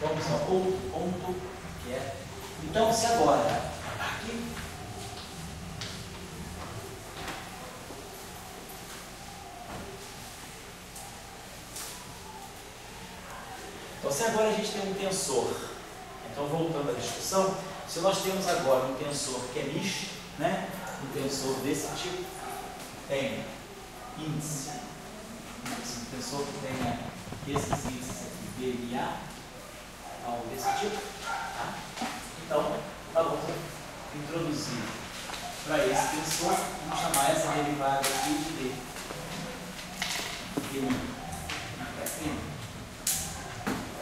Vamos ao outro ponto, que é... Então, se agora, aqui... Então, se agora a gente tem um tensor, então voltando à discussão, se nós temos agora um tensor que é misto, né? Um tensor desse tipo, tem índice, um tensor que tenha esses índices aqui, B e A, algo desse tipo, tá? Então, nós vamos introduzir para esse tensor, vamos chamar essa derivada aqui de D.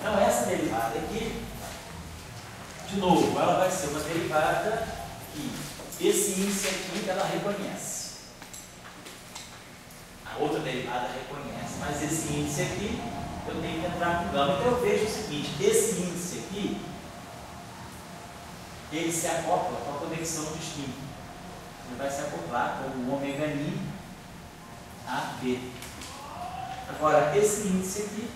Então, essa derivada aqui, de novo, ela vai ser uma derivada que esse índice aqui ela reconhece. A outra derivada reconhece, mas esse índice aqui eu tenho que entrar com gama. Então eu vejo o seguinte, esse índice aqui, ele se acopla com a conexão de spin. Ele vai se acoplar com o ômega ni a B. Agora, esse índice aqui,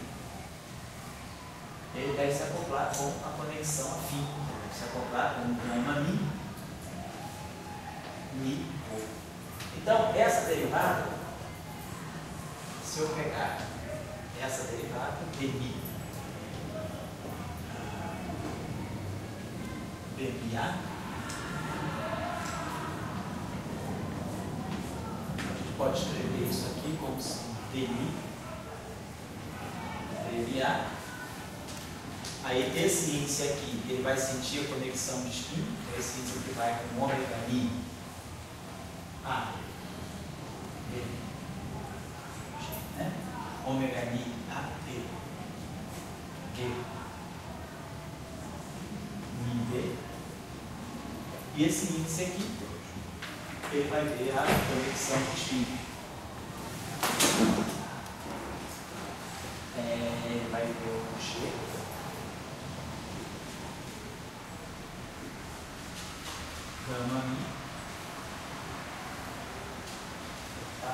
ele deve se acoplar com a conexão afim. Ele deve se acoplar com o gama mi O. Então, essa derivada, se eu pegar essa derivada, dmi A, a gente pode escrever isso aqui como se dmi A. Aí esse índice aqui, ele vai sentir a conexão de spin, esse índice aqui vai com ômega mi A, B, né? Ômega ni A, B, G, mi B. E esse índice aqui, ele vai ver a conexão de spin. Ele vai ver o G. Gama mi tá?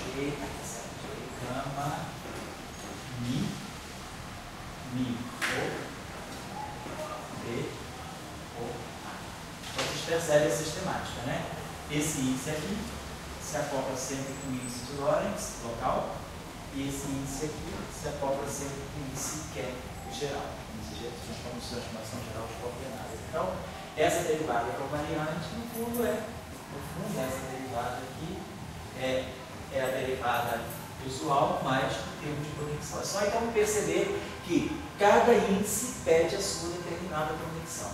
G, gama mi O, B, O, A. Então a gente percebe a sistemática, né? Esse índice aqui se acopla sempre com o índice de Lorentz local e esse índice aqui se acopla sempre com o índice que é geral. Nós chamamos de transformação geral de coordenadas. Então, essa derivada covariante, no fundo, essa derivada aqui é a derivada usual, mais o termo de conexão. É só então perceber que cada índice pede a sua determinada conexão.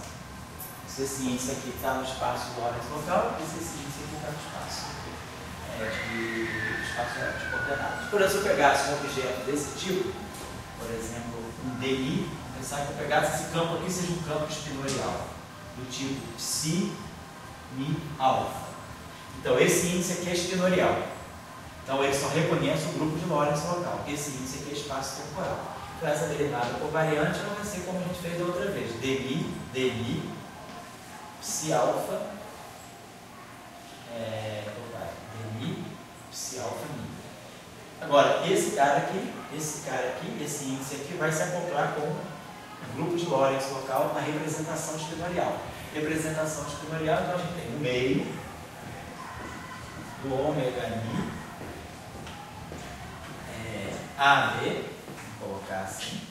Se esse índice aqui está no espaço do Lorentz local, esse índice aqui está no espaço de coordenadas. Por exemplo, se eu pegasse um objeto desse tipo, por exemplo, um DI, pensar que eu pegasse esse campo aqui seja um campo espinorial, do tipo psi, mi, alfa. Então, esse índice aqui é espinorial. Então, ele só reconhece o grupo de Lorentz local. Esse índice aqui é espaço temporal. Então, essa derivada covariante ela vai ser como a gente fez da outra vez. dmi, psi alfa, dmi, psi alfa, mi. Agora, esse cara aqui, esse índice aqui vai se acoplar com o grupo de Lorentz local na representação espinorial. Representação espinorial, então a gente tem o meio do ômega ni AB, vou colocar assim.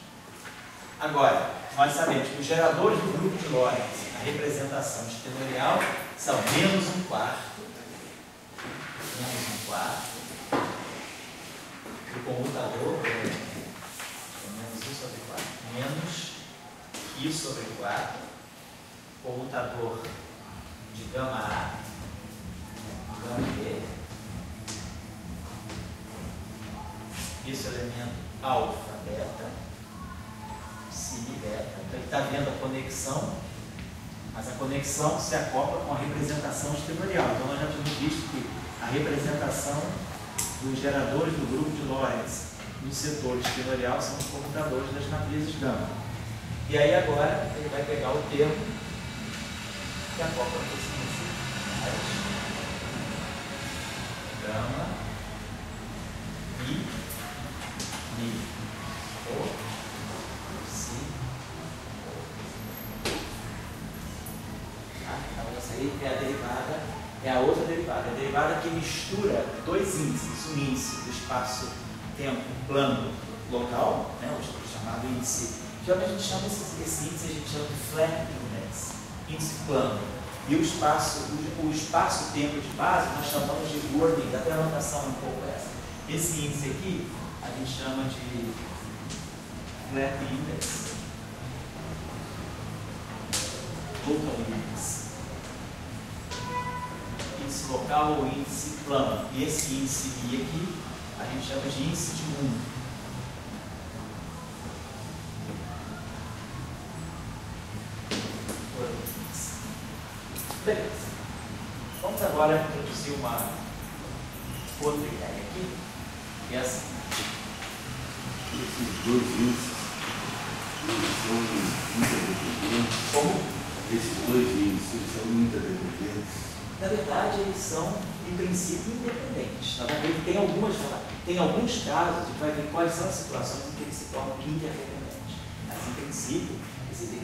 Agora, nós sabemos que os geradores do grupo de Lorentz na representação espinorial são menos um quarto, o comutador menos 1 sobre 4, menos I sobre 4, comutador de gama A, gama B, esse elemento alfa, beta, psi, beta. Então ele está vendo a conexão, mas a conexão se acopla com a representação espinorial. Então nós já tínhamos visto que a representação dos geradores do grupo de Lorentz no setor espinorial são os comutadores das matrizes gama. E aí agora ele vai pegar o termo que acopla com esse índice. Gama, I, derivada? É a derivada que mistura dois índices, um índice do espaço-tempo plano local, né, o chamado índice, que a gente chama esse índice, a gente chama de flat index, índice plano. E o espaço-tempo de base nós chamamos de wording, até a anotação é um pouco essa. Esse índice aqui a gente chama de flat index, local index, índice local ou índice plano. E esse índice I aqui a gente chama de índice de mundo. Beleza. Vamos agora introduzir uma outra ideia aqui, que é assim. Esses dois índices, eles são interdependentes. Como? Esses dois índices, eles são interdependentes. Na verdade, eles são, em princípio, independentes. Na verdade, tem alguns casos, a gente vai ver quais são as situações em que eles se tornam interdependentes. Mas, em princípio,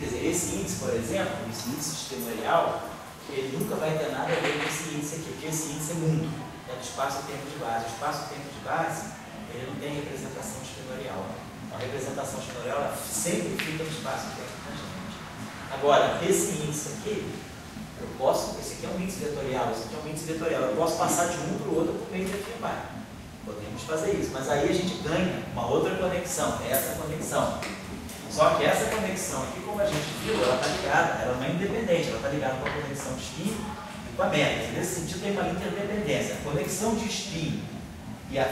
quer dizer, esse índice, por exemplo, esse índice sistemorial, ele nunca vai ter nada a ver com esse índice aqui, porque esse índice é mundo, é do espaço-tempo de base. O espaço-tempo de base, ele não tem representação sistemorial. A representação sistemorial ela sempre fica no espaço-tempo tangente. Agora, esse índice aqui, esse aqui é um índice vetorial, esse aqui é um índice vetorial, eu posso passar de um para o outro por meio de afirmar. Podemos fazer isso, mas aí a gente ganha uma outra conexão, essa conexão. Só que essa conexão aqui, como a gente viu, ela está ligada, ela não é independente, ela está ligada com a conexão de spin e com a métrica. Nesse sentido, tem uma interdependência. A conexão de spin e a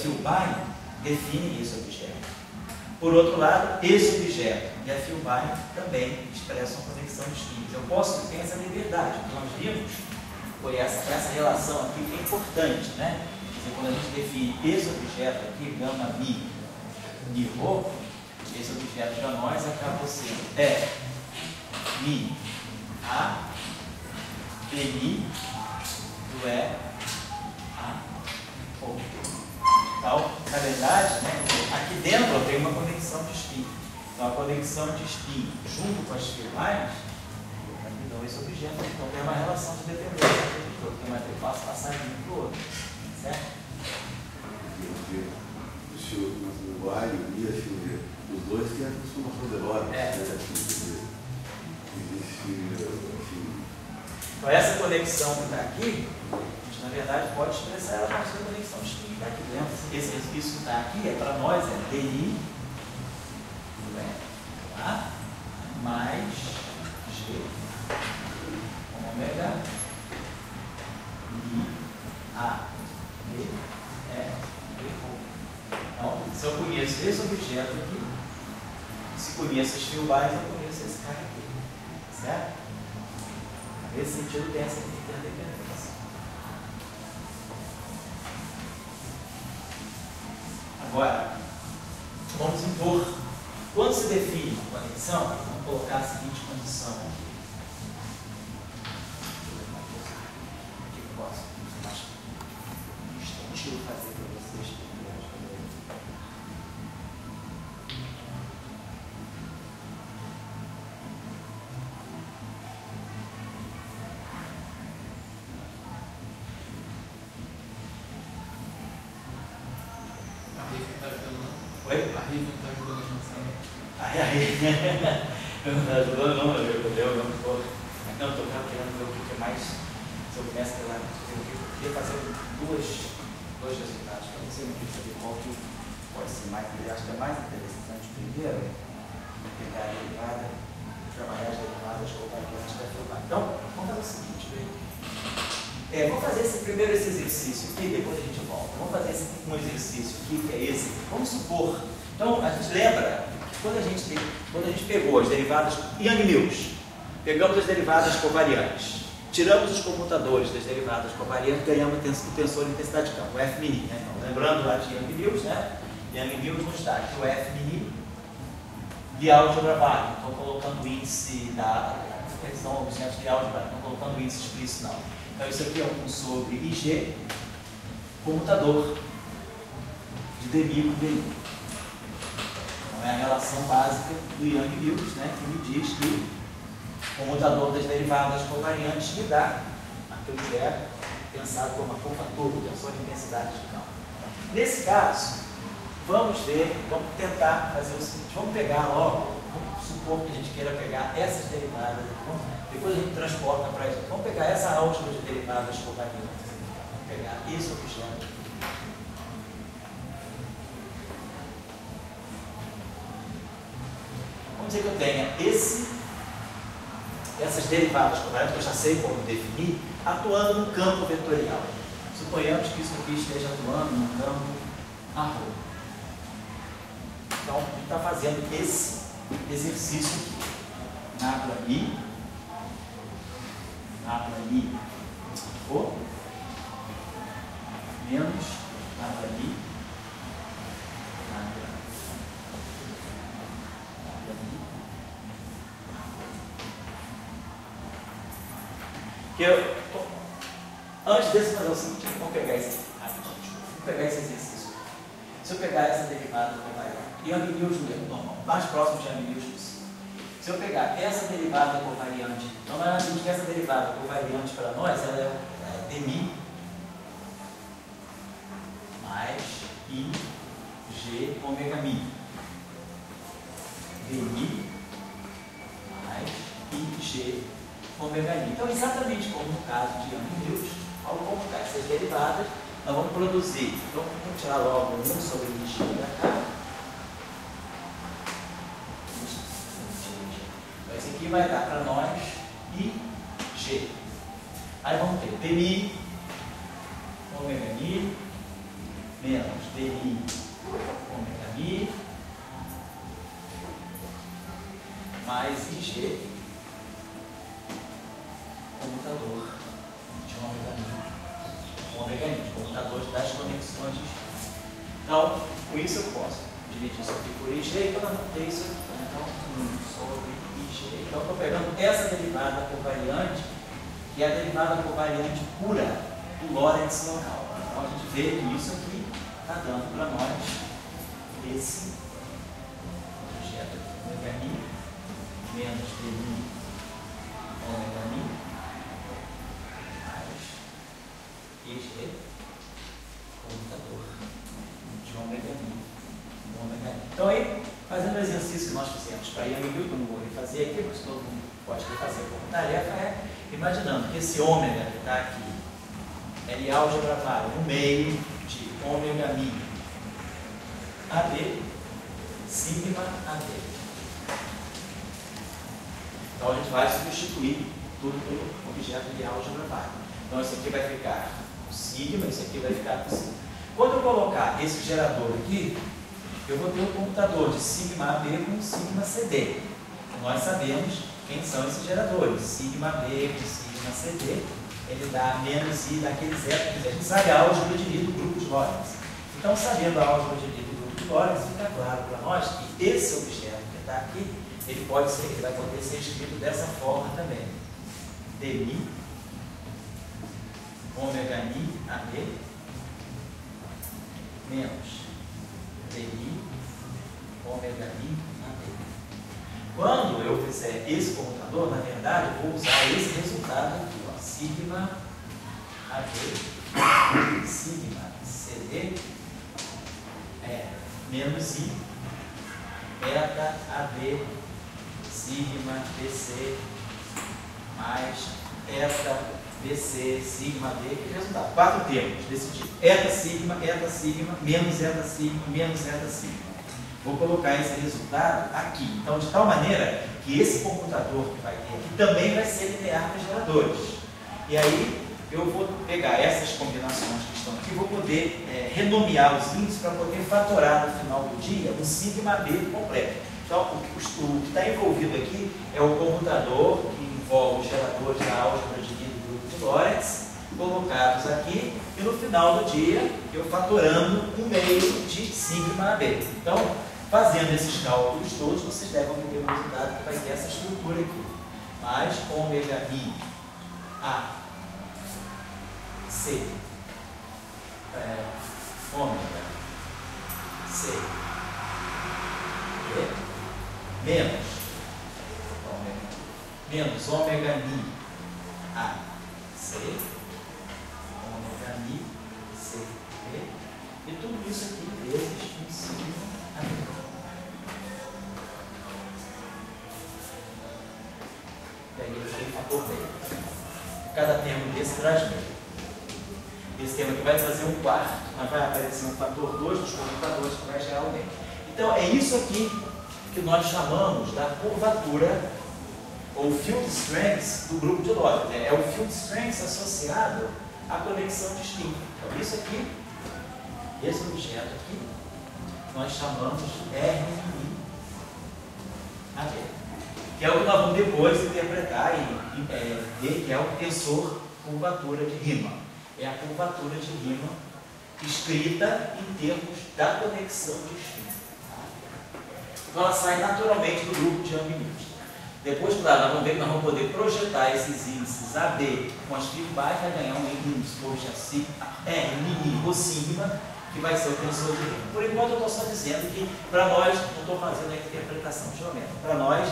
fill-by definem esse objeto. Por outro lado, esse objeto e a fill-by também expressam a conexão de spins. Eu posso ter essa liberdade. O que nós vimos foi essa relação aqui que é importante, né? Quer dizer, quando a gente define esse objeto aqui, gama mi, mi rho, esse objeto para nós acaba sendo mi, a, mi, do a, o. Então, na verdade, né, aqui dentro eu tenho uma conexão de spin. Então, a conexão de spin junto com as filas me dão esse objeto. Então, tem uma relação de dependência. Eu posso passar de um para o outro. Certo? O alho e a chuva, os dois têm a transformação de Lorentz. Então, essa conexão que está aqui, a gente, na verdade, pode expressar ela a partir da conexão de spin que está aqui dentro. Isso que está aqui, para nós, é DI tá? Mais G ômega I A B E Então, se eu conheço esse objeto aqui, se conheço os fill-bys, eu conheço esse cara aqui. Certo? Nesse sentido, tem essa interdependência. Agora, vamos impor. Quando se define uma conexão, vamos colocar a seguinte condição aqui. O que eu posso mais instantil fazer para vocês? Oi? A Riva não está ajudando a gente também. Eu não estou ajudando, não, eu não estou. Não, estou querendo ver o que é mais. Se eu começo pela. Eu queria fazer dois resultados para você, não queria saber qual que pode ser mais. Eu acho que é mais interessante primeiro pegar a derivada, trabalhar as derivadas, colocar aqui antes da filmar. Então, vamos fazer o seguinte, vamos fazer primeiro esse exercício aqui, depois a gente volta. Vamos fazer um exercício aqui, que é esse. Vamos supor. Então, a gente lembra que quando a gente pegou as derivadas Yang-Mills, pegamos as derivadas covariantes, tiramos os comutadores das derivadas covariantes, ganhamos o tensor de intensidade de campo, o F-mini. Né? Então, lembrando lá de Yang-Mills, né? Yang-Mills nos dá que o F-mini de álgebra básica. Estou colocando o índice da. Eles são objetos de álgebra, não estou colocando o índice explícito, não. Então, isso aqui é 1 sobre IG, comutador de dmi com dmi. Então, é a relação básica do Yang-Mills, né, que me diz que o comutador das derivadas covariantes me dá aquele objeto pensado como uma curvatura, tensor de intensidade de campo. Nesse caso, vamos tentar fazer o seguinte, vamos pegar logo, vamos supor que a gente queira pegar essas derivadas, depois a gente transporta para isso, vamos pegar essa álgebra de derivadas covariantes, vamos pegar esse objeto. Vamos dizer que eu tenha essas derivadas covariantes, que eu já sei como definir, atuando no campo vetorial. Suponhamos que isso aqui esteja atuando no campo arroba. Então, a gente está fazendo esse exercício aqui. Nada ali, menos nada ali, nada ali. Antes desse, fazer o seguinte, vamos pegar esse exercício. Se eu pegar essa derivada covariante, e Young-Mills normal, mais próximo de Young-Mills possível. Se eu pegar essa derivada covariante, então nós vimos que essa derivada covariante para nós ela é dmi mais ig ômega mi. dmi mais ig ômega mi. Então, exatamente como no caso de Young-Mills, ao colocar essas derivadas, nós vamos produzir. Então, vamos tirar logo 1 sobre ig da cá. Então, esse aqui vai dar para nós ig. Aí vamos ter dmi ômega mi menos dmi ômega mi mais ig comutador de ômega mi, comutador das conexões de G. Então, com isso eu posso dividir isso aqui por ig, então eu vou ter isso aqui. Então, 1 sobre ig. Então, estou pegando essa derivada covariante, que é a derivada covariante pura do Lorentz local. Então, a gente vê que isso aqui está dando para nós esse objeto aqui, ômega mi menos dmi ômega mi ig comutador de ômega mi. Então, aí, fazendo o exercício que nós fizemos para Young-Mills, que eu não vou refazer aqui, mas todo mundo pode refazer como tarefa, é imaginando que esse ômega que está aqui, ele álgebra vale no meio de ômega mi AD, sigma AD. Então, a gente vai substituir tudo pelo objeto de álgebra vale. Então, isso aqui vai ficar sigma, isso aqui vai ficar com sigma. Quando eu colocar esse gerador aqui, eu vou ter um computador de sigma AB com sigma CD. Nós sabemos quem são esses geradores. Sigma AB com sigma CD, ele dá menos I daquele zero, a gente sabe a álgebra de Lie do grupo de Lorentz. Então, sabendo a álgebra de Lie do grupo de Lorentz, fica claro para nós que esse objeto que está aqui, ele vai poder ser escrito dessa forma também. dmi ômega mi AD menos dmi ômega mi AD. Quando eu fizer esse computador, na verdade, eu vou usar esse resultado aqui, ó, sigma AD, sigma CD menos I, eta AB, sigma DC mais eta BC, sigma D, que resultado? 4 termos desse tipo. Eta sigma, menos eta sigma, menos eta sigma. Vou colocar esse resultado aqui. Então, de tal maneira que esse computador que vai ter aqui também vai ser linear para os geradores. E aí, eu vou pegar essas combinações que estão aqui e vou poder renomear os índices para poder fatorar no final do dia um sigma B completo. Então, o que está envolvido aqui é o computador que envolve os geradores da álgebra de Lie do grupo de Lorentz, colocados aqui, e no final do dia eu fatorando um meio de sigma AB. Então, fazendo esses cálculos todos, vocês devem obter o resultado que vai ter essa estrutura aqui. Mais ômega mi A C ômega C menos ômega mi A C atrás dele. Esse termo aqui vai trazer um quarto, mas vai aparecer um fator 2 dos commutadores que vai gerar aumento. Então, é isso aqui que nós chamamos da curvatura ou field strength do grupo de Lorentz. É o field strength associado à conexão de spin. Então, isso aqui, esse objeto aqui, nós chamamos de RMI, que é o que nós vamos depois interpretar e ver que é o tensor curvatura de Riemann. É a curvatura de Riemann escrita em termos da conexão de spin. Então ela sai naturalmente do grupo de Young-Mills. Depois, claro, nós vamos ver que nós vamos poder projetar esses índices AB com as fibras, vai ganhar um índice hoje assim, RMI ou sigma, que vai ser o tensor de Riemann. Por enquanto eu estou só dizendo que para nós, não estou fazendo a interpretação geométrica, para nós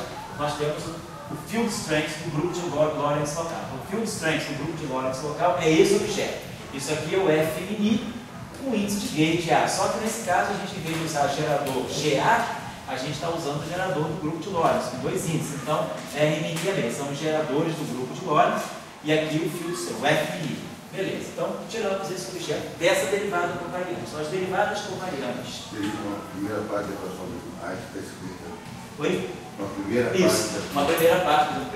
temos o field strength do grupo de Lorentz local. O field strength do grupo de Lorentz local é esse objeto. Isso aqui é o FMI com índice de gauge A. Só que nesse caso, a gente, em vez de usar gerador GA, a gente está usando o gerador do grupo de Lorentz, com dois índices. Então, RMI também são os geradores do grupo de Lorentz e aqui o field strength, o FMI. Beleza, então tiramos esse objeto dessa derivada covariante. São as derivadas covariantes. Uma primeira parte da equação do Einstein está escrita. Oi? Uma primeira Isso, parte. uma primeira parte do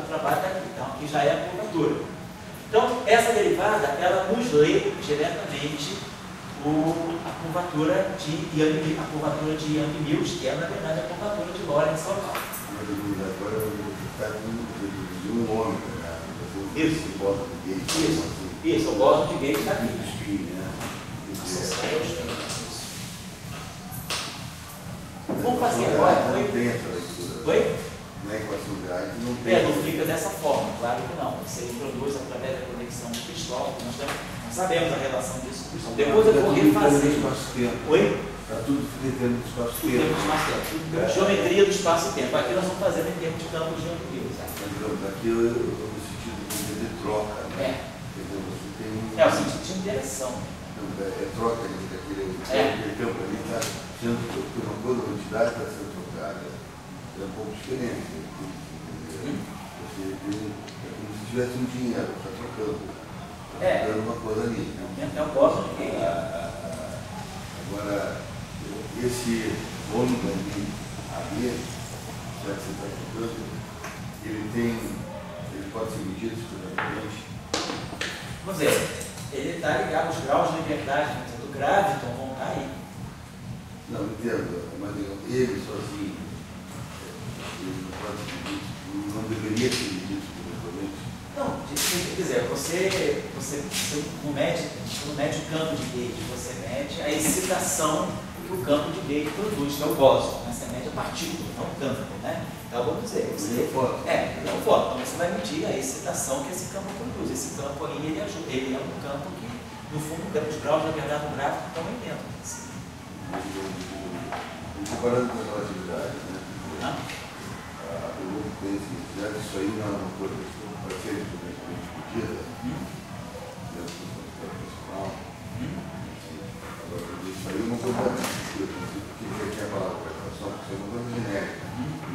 trabalho está aqui, então, que já é a curvatura. Então, essa derivada, ela nos lê diretamente a curvatura de Young-Mills, que é, na verdade, a curvatura de Lorentz local. Agora eu vou ficar de um nome, né? Isso. Esse bóson de gauge. Isso, o bóson de gauge está aqui. Vamos fazer agora. Não tem essa leitura. Oi? Na equação de Einstein não tem. Não fica dessa forma, claro que não. Você introduz através da conexão de Christoff, nós sabemos a relação disso com Christoff. Depois eu vou refazer. Oi? Está tudo dentro do espaço-tempo. Geometria do espaço-tempo. Aqui nós vamos fazer em termos de campo de geometria. Aqui eu estou no sentido de troca. Né? Você tem o sentido de interação. É troca aquele campo ali está sendo uma coisa, a quantidade está sendo trocada. É um pouco diferente. Você tem, é como se tivesse um dinheiro, está trocando. Está trocando uma coisa ali. É um bóson de gauge. Agora, esse ônibus ali, já que você está trocando, ele pode ser medido experimentalmente. Vamos dizer, ele está ligado, os graus de liberdade do graviton vão estar aí. Não, entendo, mas ele sozinho, ele não pode ser medido, não deveria ser medido experimentalmente. Não, quer dizer, você não mede o campo de gauge, você mede a excitação que o campo de gauge produz, que é o bóson. Você mede a partícula, não o campo, né? Então, vamos dizer, ele é um fóton. Então, você vai medir a excitação que esse campo produz. Esse campo aí, ele ajuda, ele é um campo que, no fundo, os graus de liberdade do gráfico estão aí dentro. Comparando com a relatividade, né? Não? A pergunta que tem isso aí não é uma coisa que vai ser discutida dentro do profissional. Agora, isso aí eu não vou dar discutida, porque aqui a palavra preparação, porque isso é uma coisa genérica.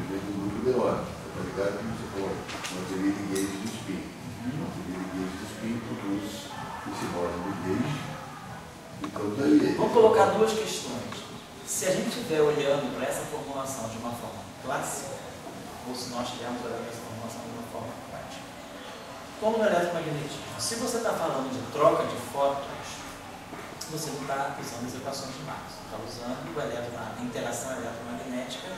Dentro do grupo de Lorentz, está ligado como você falou, uma teoria de gauge de spin. Uma teoria de gauge de spin produz esse bóson de gauge. Então, daí. Vamos colocar duas questões. Se a gente estiver olhando para essa formulação de uma forma clássica, ou se nós estivermos olhando essa formulação de uma forma prática, como no eletromagnetismo, se você está falando de troca de fótons, você não está usando as equações de Marx, você está usando a interação eletromagnética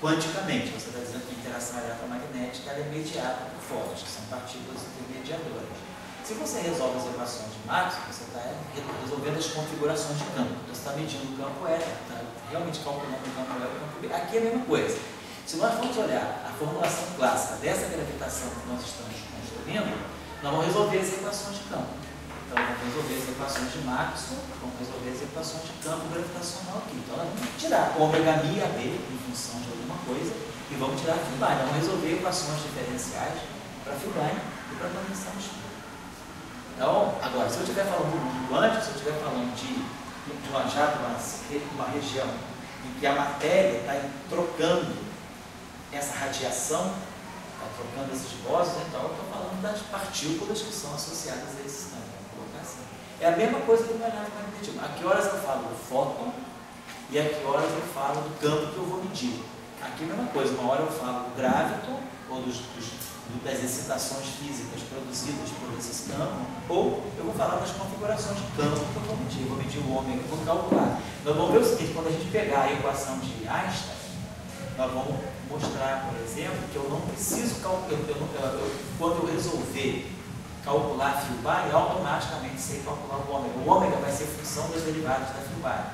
quanticamente. Você está dizendo que a interação eletromagnética é mediada por fótons, que são partículas intermediadoras. Se você resolve as equações de Marx, você está resolvendo as configurações de campo. Você está medindo o campo E, está realmente calculando o campo E e o campo B. Aqui é a mesma coisa. Se nós formos olhar a formulação clássica dessa gravitação que nós estamos construindo, nós vamos resolver as equações de campo. Então, vamos resolver as equações de Maxwell, vamos resolver as equações de campo gravitacional aqui. Então, nós vamos tirar ômega mi AB em função de alguma coisa e vamos tirar Filbine. Vamos resolver equações diferenciais para Filbine e para convenção de spin. Então, agora, se eu estiver falando do mundo quântico, se eu estiver falando de uma região em que a matéria está trocando essa radiação, está trocando esses bósons, então eu estou falando das partículas que são associadas a esses campos. Vamos colocar assim. É a mesma coisa do meu eletromagnetismo. A que horas eu falo do fóton e a que horas eu falo do campo que eu vou medir. Aqui é a mesma coisa, uma hora eu falo do graviton, ou das excitações físicas produzidas por esses campos, ou eu vou falar das configurações de campo que eu vou medir o ômega, eu vou calcular. Nós vamos ver o seguinte, quando a gente pegar a equação de Einstein, nós vamos mostrar, por exemplo, que eu não preciso calcular, quando eu resolver calcular fio bar, eu automaticamente sei calcular o ômega. O ômega vai ser função das derivadas da fio bar.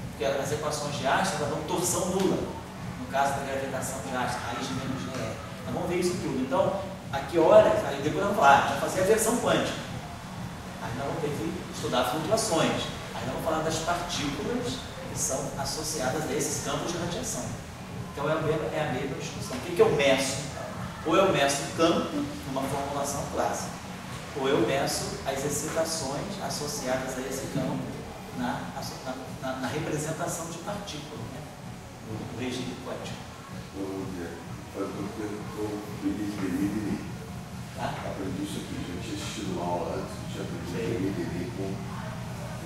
Porque as equações de Einstein dão torção nula, no caso da gravitação de Einstein, raiz de menos GE. Nós vamos ver isso tudo. Então, a que horas, aí depois nós vamos falar, vamos fazer a versão quântica. Aí nós vamos ter que estudar flutuações. Aí nós vamos falar das partículas que são associadas a esses campos de radiação. Então é a mesma discussão. O que eu meço? Ou eu meço o campo, numa formulação clássica, ou eu meço as excitações associadas a esse campo na representação de partículas, né? No regime quântico. Vamos ver. Eu peguei aprendi isso aqui, já tinha assistido uma aula antes, tinha aprendido com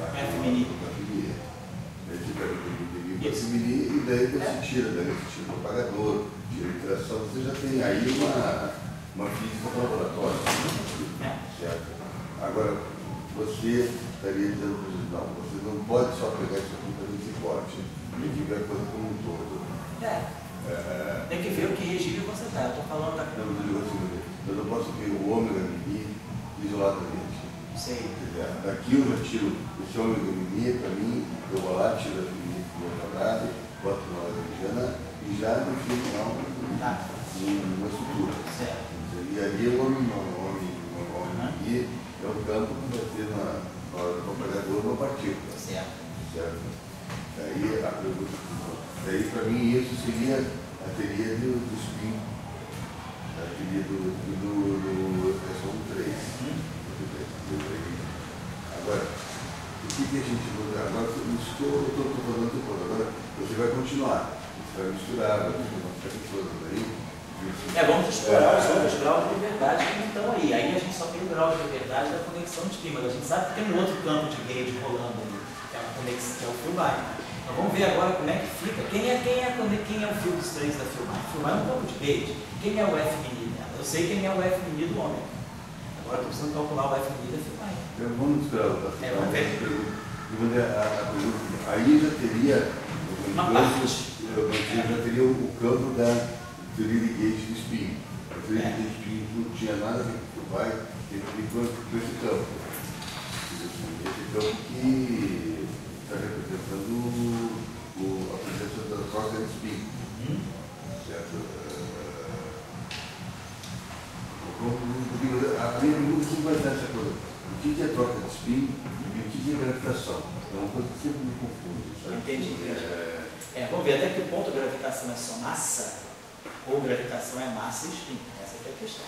FMNI. E daí você tira o apagador, tira a interação, você já tem aí uma física para o laboratório. Certo? Agora, você estaria dizendo, não, você não pode só pegar isso aqui para esse corte, tem que ver a coisa como um todo. Tem que ver o que regime você está. Eu estou falando da. Eu não posso ver o ômega mini isoladamente. Sei. Daqui eu já tiro esse ômega mini, para mim, eu vou lá, tiro a mini do quadrado, boto na mediana e já no final uma estrutura. Certo. E ali o ômega mini é o campo que vai ter na hora do propagador uma partícula. Certo. Daí a pergunta. Daí, para mim, isso seria a teoria do spin, a teoria do equação 3. Agora, o que a gente vai agora? Isso que eu estou falando agora, você vai continuar, você vai misturar, vai ficar todas aí. Vamos explorar os outros graus de liberdade que não estão aí. Aí a gente só tem o grau de liberdade da conexão de spin, mas a gente sabe que tem um outro campo de Gauge rolando ali, que é a conexão, que é o fio bar. Então vamos ver agora como é que fica. Quem é o fio dos três da fio bar? O fio bar é um campo de Gauge. Quem é o F mini dela? Eu sei quem é o F mini do ômega. Agora estou precisando calcular o F mini da fio bar. Vamos esperar vamos ver. Aí já teria uma parte. Já teria o campo da teoria de Gauge do spin. A teoria de Gauge do spin não tinha nada a ver com o vai com esse campo. Esse campo que está representando a presença da troca de spin. Certo? A minha pergunta sempre vai dar essa coisa. O que é troca de spin e o que é gravitação? É uma coisa que sempre me confunde. Entendi. Vamos ver até que ponto a gravitação é só massa ou gravitação é massa e spin. Essa é a questão.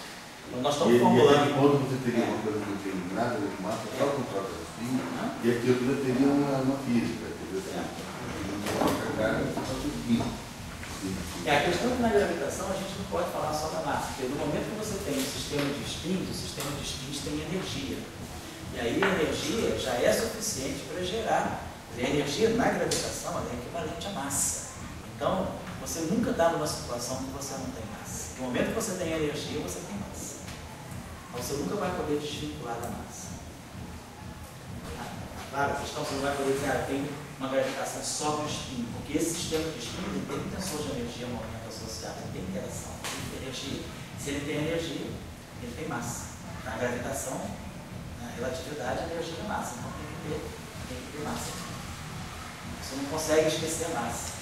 Então nós estamos formulando. E quando você teria uma coisa que não tem nada a ver com massa, só com troca de spin, e aquilo já teria uma física. A questão é que na gravitação a gente não pode falar só da massa, porque no momento que você tem um sistema de spins, o sistema de spins tem energia. E aí a energia já é suficiente para gerar. A energia na gravitação é equivalente à massa. Então, você nunca está numa situação que você não tem massa. No momento que você tem energia, você tem massa. Então, você nunca vai poder desvincular da massa. Claro, a questão você não vai poder dizer, tem uma gravitação só do spin, porque esse sistema de spin ele tem tensor de energia, momento associado, ele tem interação, ele tem energia. Se ele tem energia, ele tem massa. Na gravitação, na relatividade, a energia é massa, então tem que ter massa. Você não consegue esquecer a massa.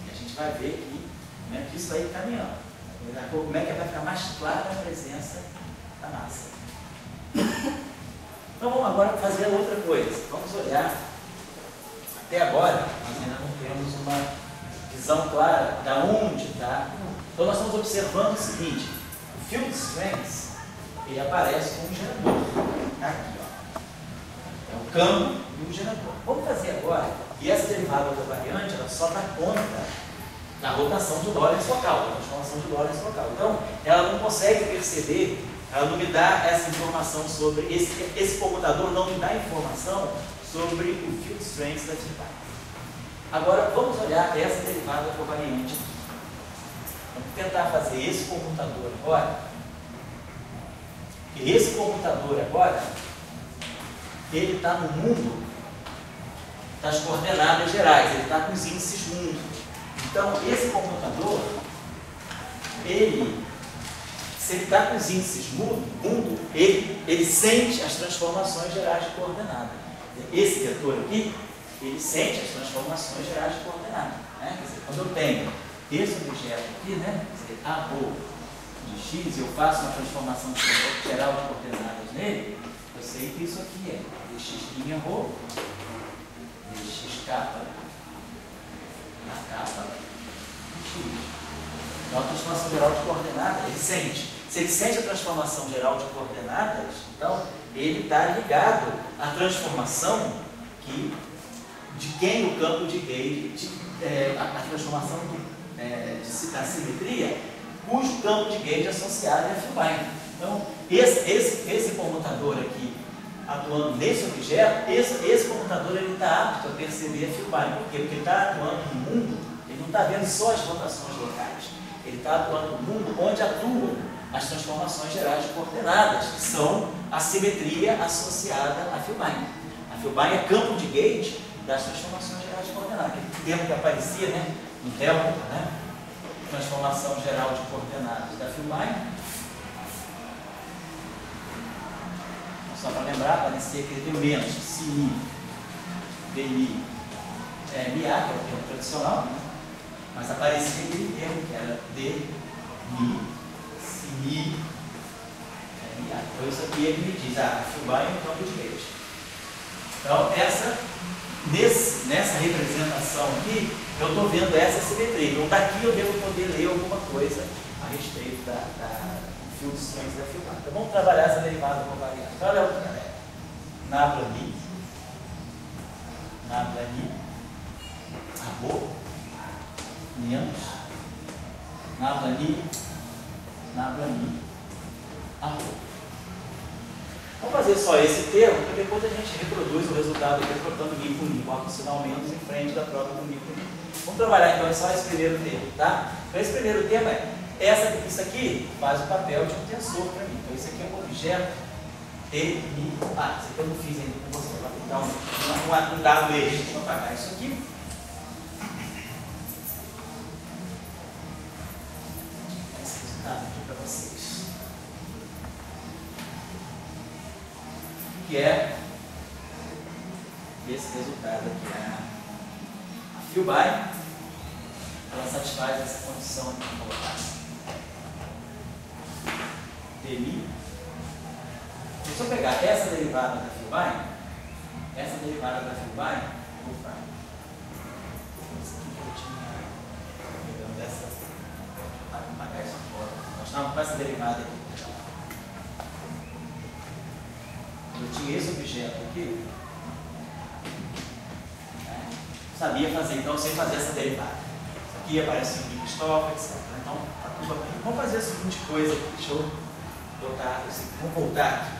E a gente vai ver que isso vai caminhando. Como é que vai ficar mais clara a presença da massa. Então vamos agora fazer outra coisa. Vamos olhar. Até agora, nós ainda não temos uma visão clara de onde está. Então nós estamos observando o seguinte: o field strength ele aparece como um gerador. Aqui, ó. É o campo e o gerador. Vamos fazer agora, e essa derivada da variante, ela só dá conta da rotação de Lorentz local, da transformação de Lorentz local. Então, ela não consegue perceber, ela não me dá essa informação sobre, esse computador não me dá informação sobre o field strength da feedback. Agora, vamos olhar essa derivada covariante. Vamos tentar fazer esse computador agora. E esse computador agora, ele está no mundo das coordenadas gerais, ele está com os índices mundo. Então, esse computador, se ele está com os índices mundo, ele sente as transformações gerais de coordenada. Esse vetor aqui, ele sente as transformações gerais de coordenada. Né? Quer dizer, quando eu tenho esse objeto aqui, né? Quer dizer, a rho de x, eu faço uma transformação geral de coordenadas nele, eu sei que isso aqui é dx' rho, dx capa, na capa, x. Então, a transformação geral de coordenadas, ele sente. Se ele sente a transformação geral de coordenadas, então, ele está ligado à transformação de quem o campo de gauge, a transformação da simetria, cujo campo de gauge associado é a Filbine. Então, esse computador aqui, atuando nesse objeto, esse computador está apto a perceber a Filbine. Por quê? Porque ele está atuando no mundo, ele não está vendo só as rotações locais, ele está atuando no mundo onde atuam as transformações gerais de coordenadas, que são a simetria associada à Filbine. A Filbine é campo de gauge das transformações gerais de coordenadas. Aquele termo que aparecia, né, no delta, né, transformação geral de coordenadas da Filbine. Só para lembrar, aparecia aquele termo menos, CI, DI, MA, que é o termo tradicional, né? Mas aparecia aquele termo que era DI, CI, MA. Então isso aqui ele me diz, a Filbine é um campo de gauge. Então nessa representação aqui, eu estou vendo essa simetria. Então daqui eu devo poder ler alguma coisa a respeito da field strength da Filbine. Então vamos trabalhar essa derivada covariante. Então olha outra galera. Nablani, a rho, menos, Nablani, a rho. Vamos fazer só esse termo, porque depois a gente reproduz o resultado aqui trocando mi com mi, coloca o sinal menos em frente da prova do mi com mi. Vamos trabalhar então só esse primeiro termo, tá? Então esse primeiro termo isso aqui faz o papel de um tensor para mim. Então isso aqui é um objeto T, Mi, A. Isso aqui eu não fiz ainda com você. Então um dado extra, deixa eu apagar isso aqui. Esse resultado aqui para vocês. Que é esse resultado aqui. A Filbine, ela satisfaz essa condição aqui colocada. DI. Se eu pegar essa derivada da Filbine, opa, isso aqui que eu tinha pegando essa, para apagar isso fora. Nós estávamos com essa derivada aqui. Eu tinha esse objeto aqui, né? Sabia fazer, então eu sei fazer essa derivada. Isso aqui aparece em Christoph, etc. Então, tá tudo aqui. Vamos fazer a seguinte coisa aqui, deixa eu botar, vamos voltar aqui.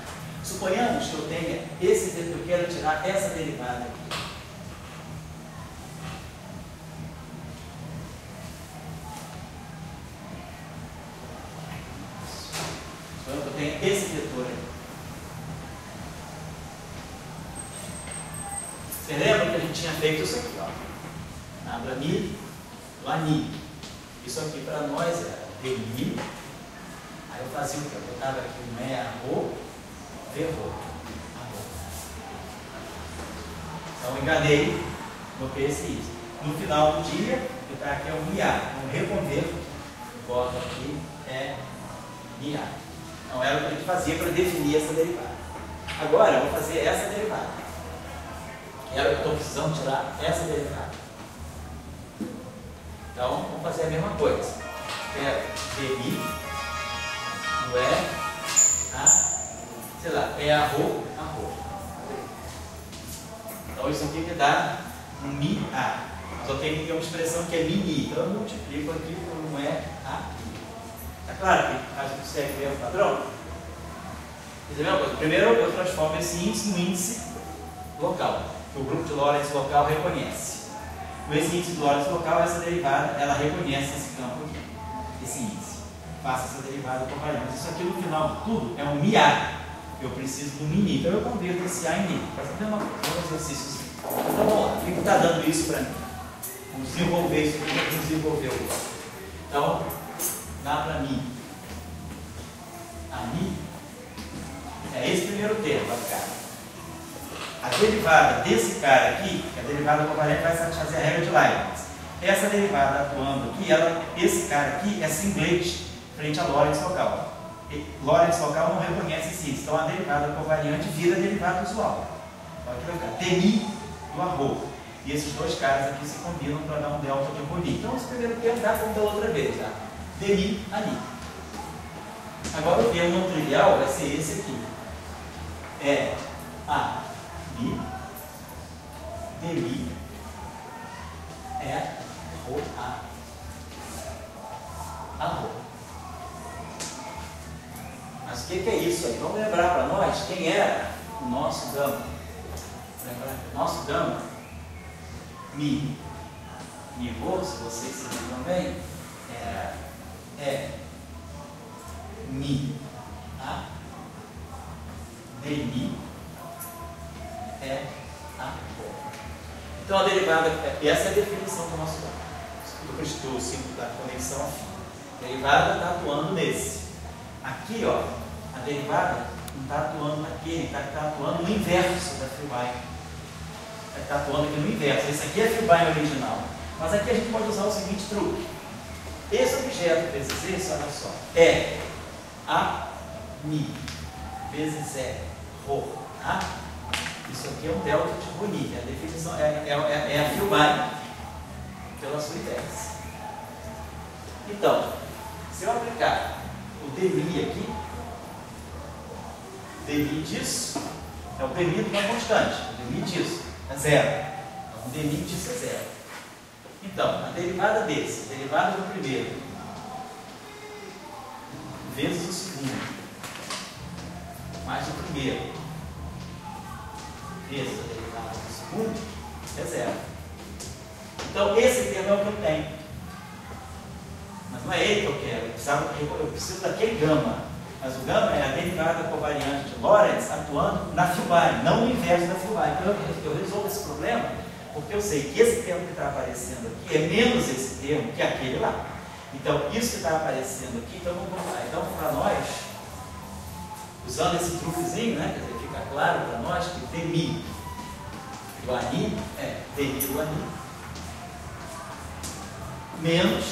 Suponhamos que eu tenha eu quero tirar essa derivada aqui. Suponhamos que eu tenha esse vetor aqui. Você lembra que a gente tinha feito isso aqui, ó? Nablani, Lani. Isso aqui para nós era DI. Aí eu fazia o que? Eu botava aqui um rho, V-rho. Então eu enganei no PSI. No final do dia, eu está aqui é um IA. Então reconverto, boto aqui IA. Então era o que a gente fazia para definir essa derivada. Agora eu vou fazer essa derivada. Era o que eu estou precisando tirar essa derivada. Então, vamos fazer a mesma coisa. Pega DI, não é a rho. Então, isso aqui me dá um Mi A. Mas eu tenho que ter uma expressão que é mini, então eu multiplico aqui por um é aqui. Está claro que a gente consegue ver o padrão? Quer dizer, a mesma coisa. Primeiro eu transformo esse índice no índice local, que o grupo de Lorentz local reconhece. Com esse índice de Lorentz local, essa derivada, ela reconhece esse campo aqui, esse índice. Faça essa derivada covariante. Isso aqui no final de tudo é um MIA. Eu preciso do mini, então eu converto esse A em Mi. Fazer um exercício assim. Então vamos lá, o que está dando isso para mim? Vamos desenvolver isso aqui, vamos desenvolver o outro. Então, dá para mim. A Mi é esse primeiro termo, cara. A derivada desse cara aqui, que a derivada covariante vai satisfazer a regra de Leibniz. Essa derivada atuando aqui, esse cara aqui é singlete frente a Lorentz local. Lorentz local não reconhece esse índice, então a derivada covariante vira a derivada usual. Então aqui vai ficar Demi do arroz. E esses dois caras aqui se combinam para dar um delta de Roni. Então esse primeiro termo dá como da outra vez, tá? Demi ali. Agora o termo não trivial vai ser esse aqui. É a Mi, Demi, é Rho a Rho. Mas o que é isso aí? Vamos lembrar para nós quem era o nosso gama. Nosso gama, Mi, Rho, se vocês se lembram bem, é Mi, a, Demi, é a Rho. Então a derivada, essa é a definição do nosso gama, do símbolo da conexão afim. A derivada está atuando nesse. Aqui, ó, a derivada não está atuando naquele, está atuando no inverso da Filbin. Está atuando aqui no inverso. Esse aqui é a Filbin original. Mas aqui a gente pode usar o seguinte truque. Esse objeto vezes esse, olha só, é a Mi vezes Rho. Tá? Isso aqui é um delta de Roni. A definição é a Filbin pela sua inversa. Então, se eu aplicar o Demi aqui, Demi disso é o Demi de uma constante, o Demi disso é zero. Então, o Demi disso é zero. Então, a derivada desse, a derivada do primeiro, vezes o segundo, mais o primeiro, vezes a derivada do segundo, é zero. Então, esse termo é o que eu tenho. Mas não é ele que eu quero, eu preciso daquele gama. Mas o gama é a derivada covariante de Lorentz atuando na Filbin, não no inverso da Filbin. Então eu resolvo esse problema porque eu sei que esse termo que está aparecendo aqui é menos esse termo que aquele lá. Então isso que está aparecendo aqui, então vamos lá. Então para nós, usando esse truquezinho, né, quer dizer, fica claro para nós que Demi do Ani é Demi do Ani menos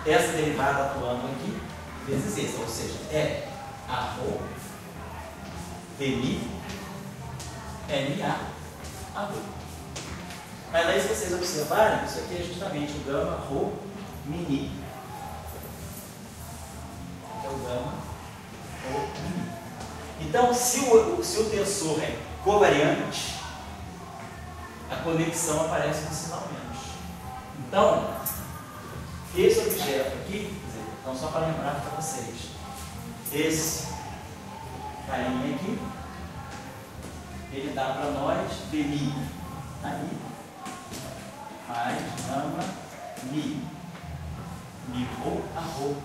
essa derivada atuando aqui, vezes esse, ou seja, é a Rho, Demi, MA, a Rho. Mas aí, se vocês observarem, isso aqui é justamente o gama Rho mini. É o gama Rho mini. Então, se o tensor é covariante, a conexão aparece no sinal menos. Então, esse objeto aqui, quer dizer, então só para lembrar para vocês, esse carinha aqui, ele dá para nós Demi aí, mais gama Mi, Mi Rho a Rho.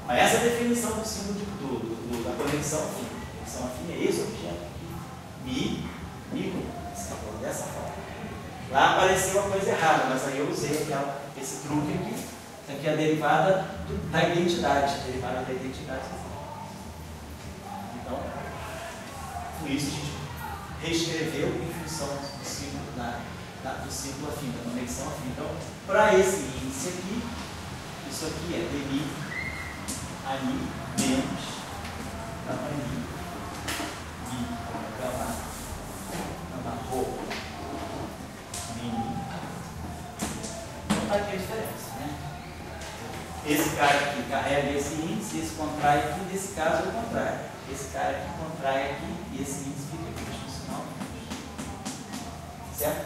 Mas essa é a definição do símbolo da conexão afim. A conexão afim é esse objeto aqui, Mi, Mi Rho, dessa forma. Lá apareceu uma coisa errada, mas aí eu usei esse truque aqui. Isso aqui é a derivada da identidade. A derivada da identidade. Então, com isso a gente reescreveu em função do símbolo afim, da conexão afim. Então, para esse índice aqui, isso aqui é Demi, Ani, menos, gama Mi, gama Rho. Então está aqui a diferença, né? Esse cara aqui carrega esse índice, esse contrai aqui, nesse caso é o contrário. Esse cara aqui contrai aqui e esse índice fica aqui no sinal. Certo?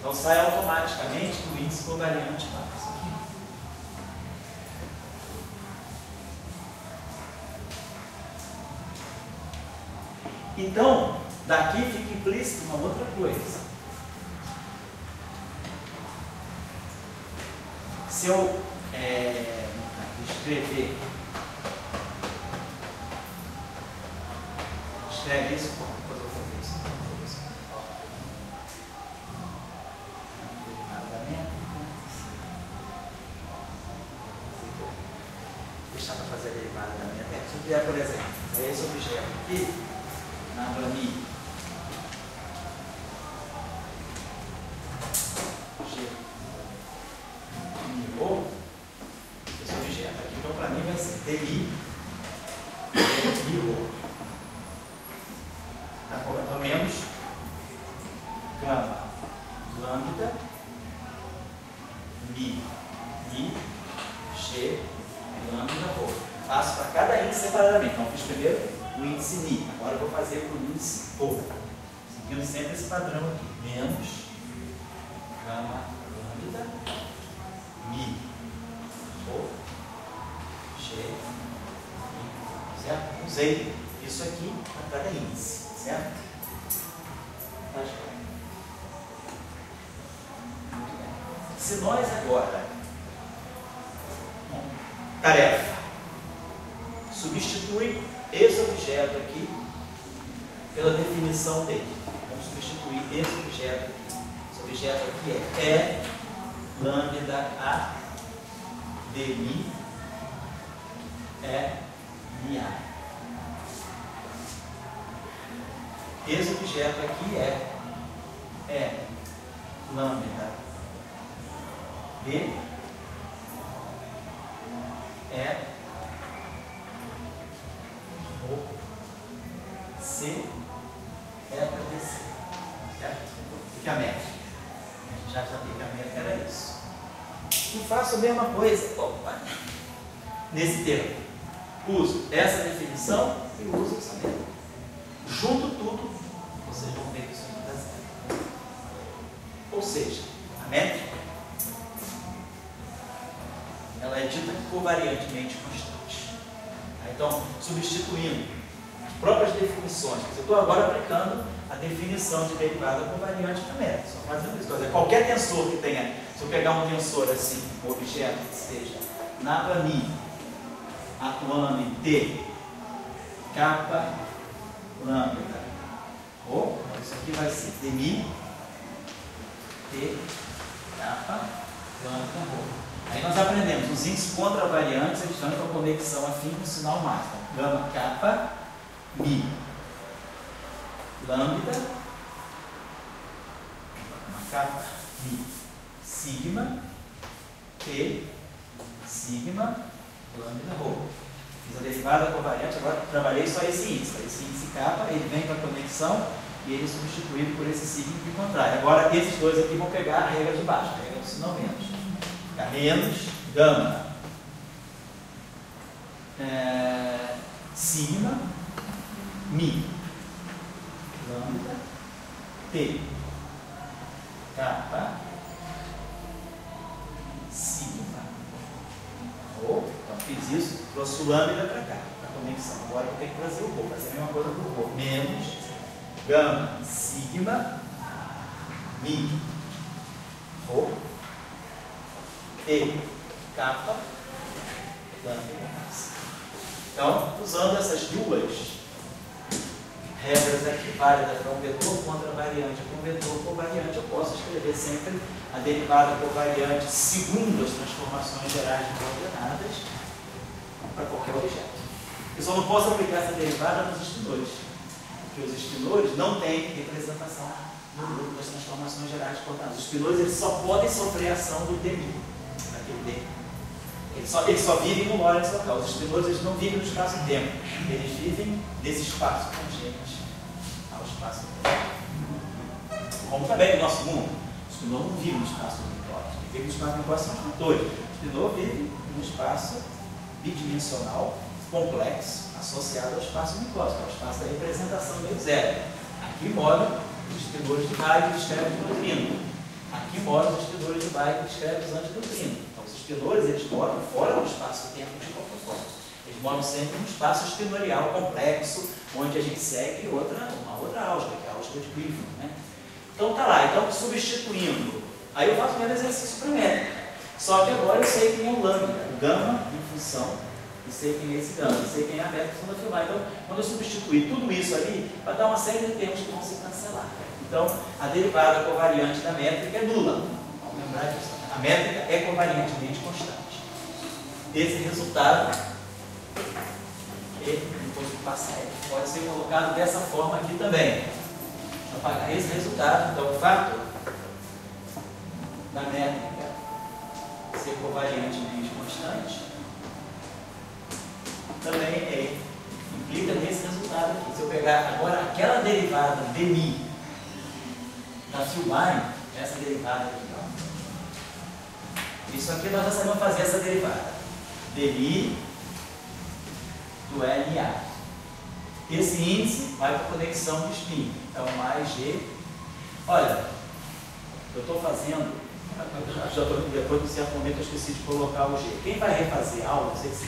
Então sai automaticamente que o índice covariante vai. Então, daqui fica implícito uma outra coisa. Se eu escrever, escreve isso, depois eu vou fazer isso. Deixar para fazer a derivada da minha técnica. Se eu quiser, por exemplo, esse objeto aqui, na planilha, esse objeto aqui, então para mim vai ser DI, tá bom? Então menos gama lambda mi g lambda rho. Faço para cada índice separadamente. Então fiz primeiro o índice mi, agora eu vou fazer para o índice rho, seguindo sempre esse padrão aqui, menos gama lambda mi rho g, certo? Usei isso aqui para cada índice, certo? Tá joia. Muito bem. Se nós agora, tarefa, substitui esse objeto aqui pela definição dele. Vamos substituir esse objeto aqui. Esse objeto aqui é lambda a dmi mi a. Esse objeto aqui é lambda b C para DC, certo? Fica a métrica. A gente já sabia que a métrica era isso. E faço a mesma coisa, nesse termo. Uso essa definição e uso essa métrica. Junto tudo, vocês vão ver que isso aqui dá zero. Ou seja, a métrica, ela é dita covariantemente constante. Então, substituindo próprias definições. Eu estou agora aplicando a definição de derivada covariante na métrica. Só fazendo isso. Dizer, qualquer tensor que tenha, se eu pegar um tensor assim, um objeto que seja na planilha, atuando em T, kappa, lambda, ou isso aqui vai ser dmi, T, kappa, lambda, rho. Aí nós aprendemos, os índices contravariantes, eles estão com a conexão afim com o sinal máximo. Gama, kappa, mi, lambda, kappa, mi, sigma, t, sigma, lambda, rho. Fiz a derivada covariante, agora trabalhei só esse índice. Esse índice kappa, ele vem com a conexão e ele é substituído por esse sigma que contrai. Agora esses dois aqui vão pegar a regra de baixo, a regra do sinal menos. Fica menos gama, sigma, mi, lambda, t, kappa, sigma. Então fiz isso, trouxe o lambda para cá, para a conexão. Agora eu tenho que trazer o rho, fazer a mesma coisa para o rho. Menos gama, sigma, mi, rho, t, kappa, lambda. Então, usando essas duas regras aqui válidas para um vetor contravariante com um vetor covariante, eu posso escrever sempre a derivada covariante segundo as transformações gerais de coordenadas para qualquer objeto. Eu só não posso aplicar essa derivada nos espinores, porque os espinores não têm representação no grupo das transformações gerais de coordenadas. Os espinores eles só podem sofrer a ação do dmi, daquele d. Eles só vivem no Lorentz local. Os espinores eles não vivem no espaço-tempo. Eles vivem nesse espaço tangente ao espaço-tempo. Como também no nosso mundo. O espinor não vive no espaço micrótico. Quem vive no espaço micrótico são os fatores. O espinor vive no espaço bidimensional complexo associado ao espaço micrótico, ao espaço da representação meio zero. Aqui moram os espinores de raio e esfera de neutrino. Aqui moram os espinores de Bayes que escreve os antidoutrina. Então, os espinores, eles moram fora do espaço-tempo de qualquer forma. Eles moram sempre num espaço espinorial complexo, onde a gente segue uma outra álgebra, que é a álgebra de Clifford, né? Então, tá lá. Então, substituindo. Aí eu faço o mesmo exercício para métrica. Só que agora eu sei quem é o lambda, o gama em função, e sei quem é esse gama, e sei quem é a métrica em função da filmar. Então, quando eu substituir tudo isso ali, vai dar uma série de termos que vão se cancelar. Então, a derivada covariante da métrica é nula. Vamos lembrar disso. A métrica é covariantemente constante. Esse resultado, depois que passar, pode ser colocado dessa forma aqui também. Deixa eu apagar esse resultado. Então, o fato da métrica ser covariantemente constante também implica nesse resultado aqui. Se eu pegar agora aquela derivada de mi da Filbine, essa derivada aqui, ó. Isso aqui nós já sabemos fazer essa derivada. dmi do LA. Esse índice vai para a conexão de spin. Então, mais G. Olha, eu estou fazendo, depois de um certo momento eu esqueci de colocar o G. Quem vai refazer a aula, não sei se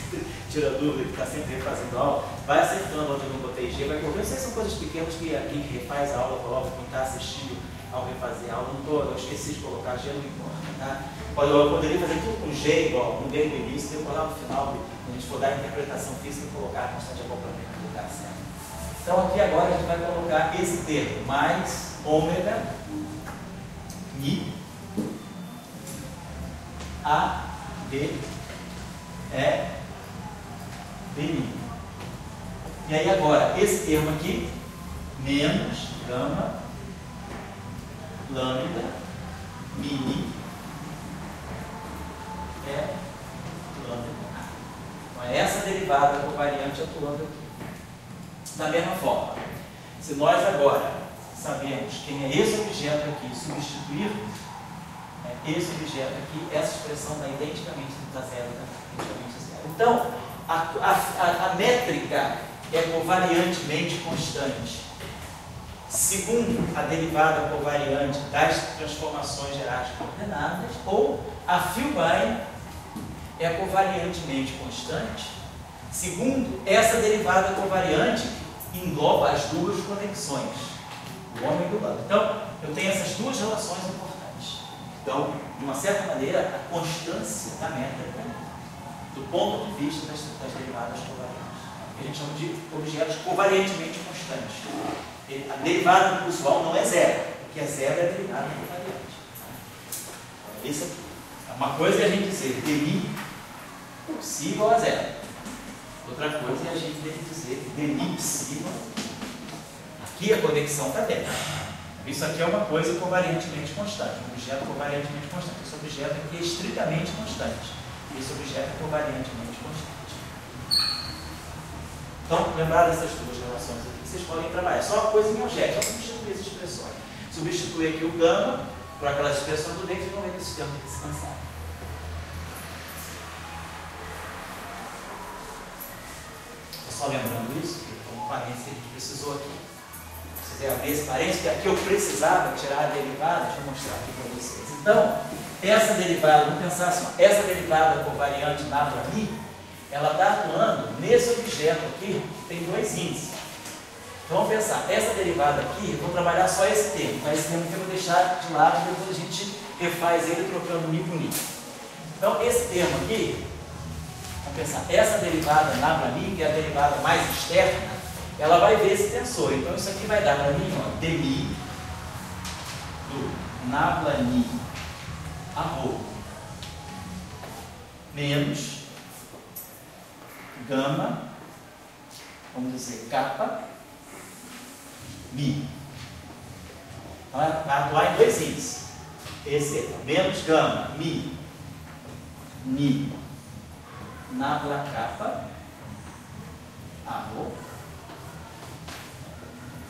tira dúvida, que está sempre refazendo a aula, vai acertando onde eu não botei G, vai correr. Não sei se são coisas pequenas que quem refaz a aula coloca, quem está assistindo ao refazer a aula, eu esqueci de colocar G, não importa, tá? Eu poderia fazer tudo com G igual, no meio do início, depois lá no final, quando a gente for dar a interpretação física, colocar a constante de acoplamento no lugar certo. Então aqui agora a gente vai colocar esse termo, mais ômega mi A B E B mi. E aí agora, esse termo aqui, menos gama lambda mini é lambda A. Então é essa derivada covariante atuando aqui. Da mesma forma, se nós agora sabemos quem é esse objeto aqui, substituirmos esse objeto aqui, essa expressão dá identicamente da zero, identicamente zero. Então, a métrica é covariantemente constante, segundo a derivada covariante das transformações gerais coordenadas, ou a Filbine é covariantemente constante, segundo essa derivada covariante que engloba as duas conexões, o ômega e o lambda. Então, eu tenho essas duas relações importantes. Então, de uma certa maneira, a constância da métrica, do ponto de vista das derivadas covariantes, que a gente chama de objetos covariantemente constantes. A derivada do usual não é zero, porque é zero é a derivada covariante. Isso aqui. Uma coisa é a gente dizer dmi psi igual a zero. Outra coisa é a gente dizer dmi psi igual a zero. Aqui a conexão está dentro. Isso aqui é uma coisa covariantemente constante, um objeto covariantemente constante. Esse objeto aqui é estritamente constante. Esse objeto é covariantemente constante. Então, lembrar dessas duas relações aqui, vocês podem trabalhar. Só uma coisa em algébrica, só substituir as expressões. Substituir aqui o gama por aquelas expressões do dentro e não ver que esse termo tem que se cansar. Só lembrando isso, que foi um parênteses que a gente precisou aqui. Abrir esse parênteses, que aqui eu precisava tirar a derivada, deixa eu mostrar aqui para vocês. Então, essa derivada, vamos pensar assim, essa derivada covariante nada ali, ela está atuando nesse objeto aqui, que tem dois índices. Então vamos pensar, essa derivada aqui, eu vou trabalhar só esse termo, mas esse termo aqui eu vou deixar de lado, depois a gente refaz ele trocando mi por mi. Então esse termo aqui, vamos pensar, essa derivada nada-mi, que é a derivada mais externa, ela vai ver esse tensor. Então isso aqui vai dar para mim, ó, dmi do nablani a rho menos gama, vamos dizer, kappa mi. Então, vai atuar em dois índices. Esse é menos gama mi nabla kappa a rho.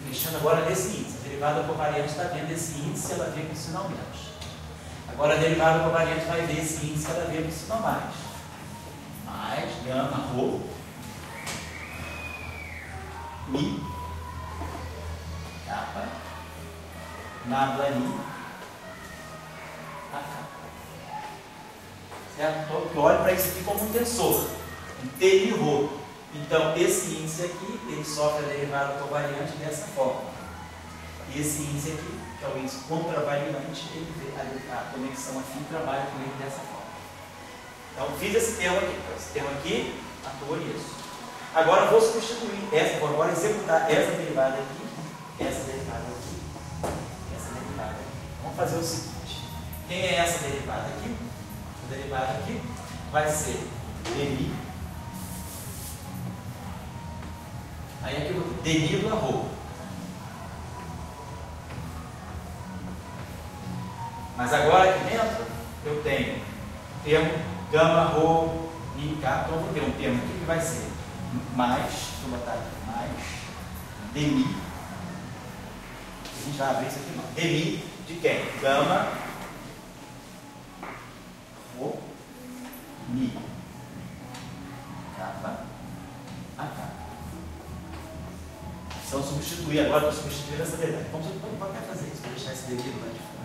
Mexendo agora nesse índice. A derivada covariante está vendo esse índice, ela vê com sinal menos. Agora a derivada covariante vai ver esse índice, ela vê com sinal mais. Mais gama rho mi kappa nabla ni certo? Eu olho para isso aqui como um tensor, um T e Rho. Então, esse índice aqui, ele sofre a derivada covariante dessa forma. E esse índice aqui, que é o índice contravariante, ele vê a conexão afim trabalha com ele dessa forma. Então, fiz esse termo aqui. Esse termo aqui atua nisso. Agora, eu vou substituir essa, vou agora executar essa derivada aqui, essa derivada aqui, essa derivada aqui. Vamos fazer o seguinte. Quem é essa derivada aqui? A derivada aqui vai ser dmi. Aí aqui eu vou dmi do Rho. Mas agora aqui dentro eu tenho termo gama, Rho, mi, K. Então eu vou ter um termo aqui que vai ser mais, vou botar aqui, mais dmi. A gente vai abrir isso aqui, não. Dmi de quem? Gama, Rho, mi, kappa, AK. Então substituir, agora estou substituindo essa derivada. Vamos até fazer isso, vou deixar esse dmi lá de fora.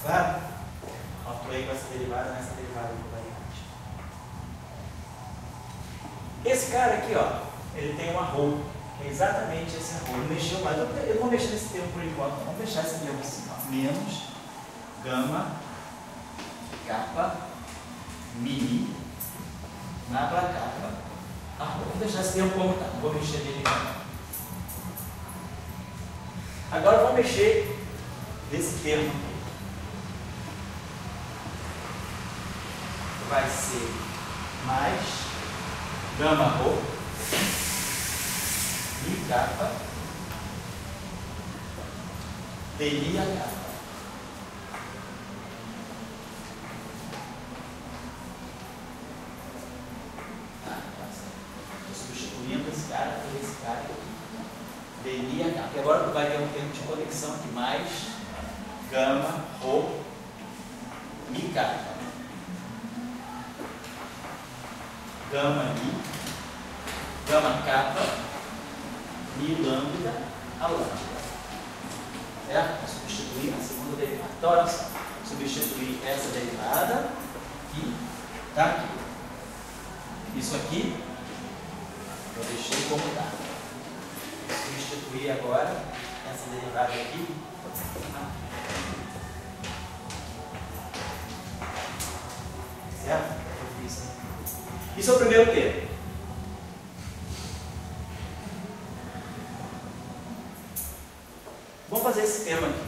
Claro? Atuei com essa derivada nessa derivada covariante. Esse cara aqui, ó, ele tem uma Rho, que é exatamente esse Rho. Ele mexeu mais. Eu não vou mexer nesse termo por enquanto, vamos deixar esse termo assim, ó. Menos gama, kappa, mi, na para kappa, a Rho. Vou deixar esse termo como está, não vou mexer nele agora. Agora eu vou mexer nesse termo aqui. Vai ser mais gama Rho, mi kappa, dmi a kappa. Estou substituindo esse cara por esse cara aqui. Dmi a kappa. E agora vai ter um termo de conexão aqui, mais gama Rho, mi kappa. Gama mi, gama kappa, mi lambda a lambda. Certo? Substituir a segunda derivada. Então, olha só. Substituir essa derivada e está aqui. Isso aqui eu deixei como está. Substituir agora essa derivada aqui. Certo? Eu fiz aqui. Isso é o primeiro termo. Vamos fazer esse termo aqui.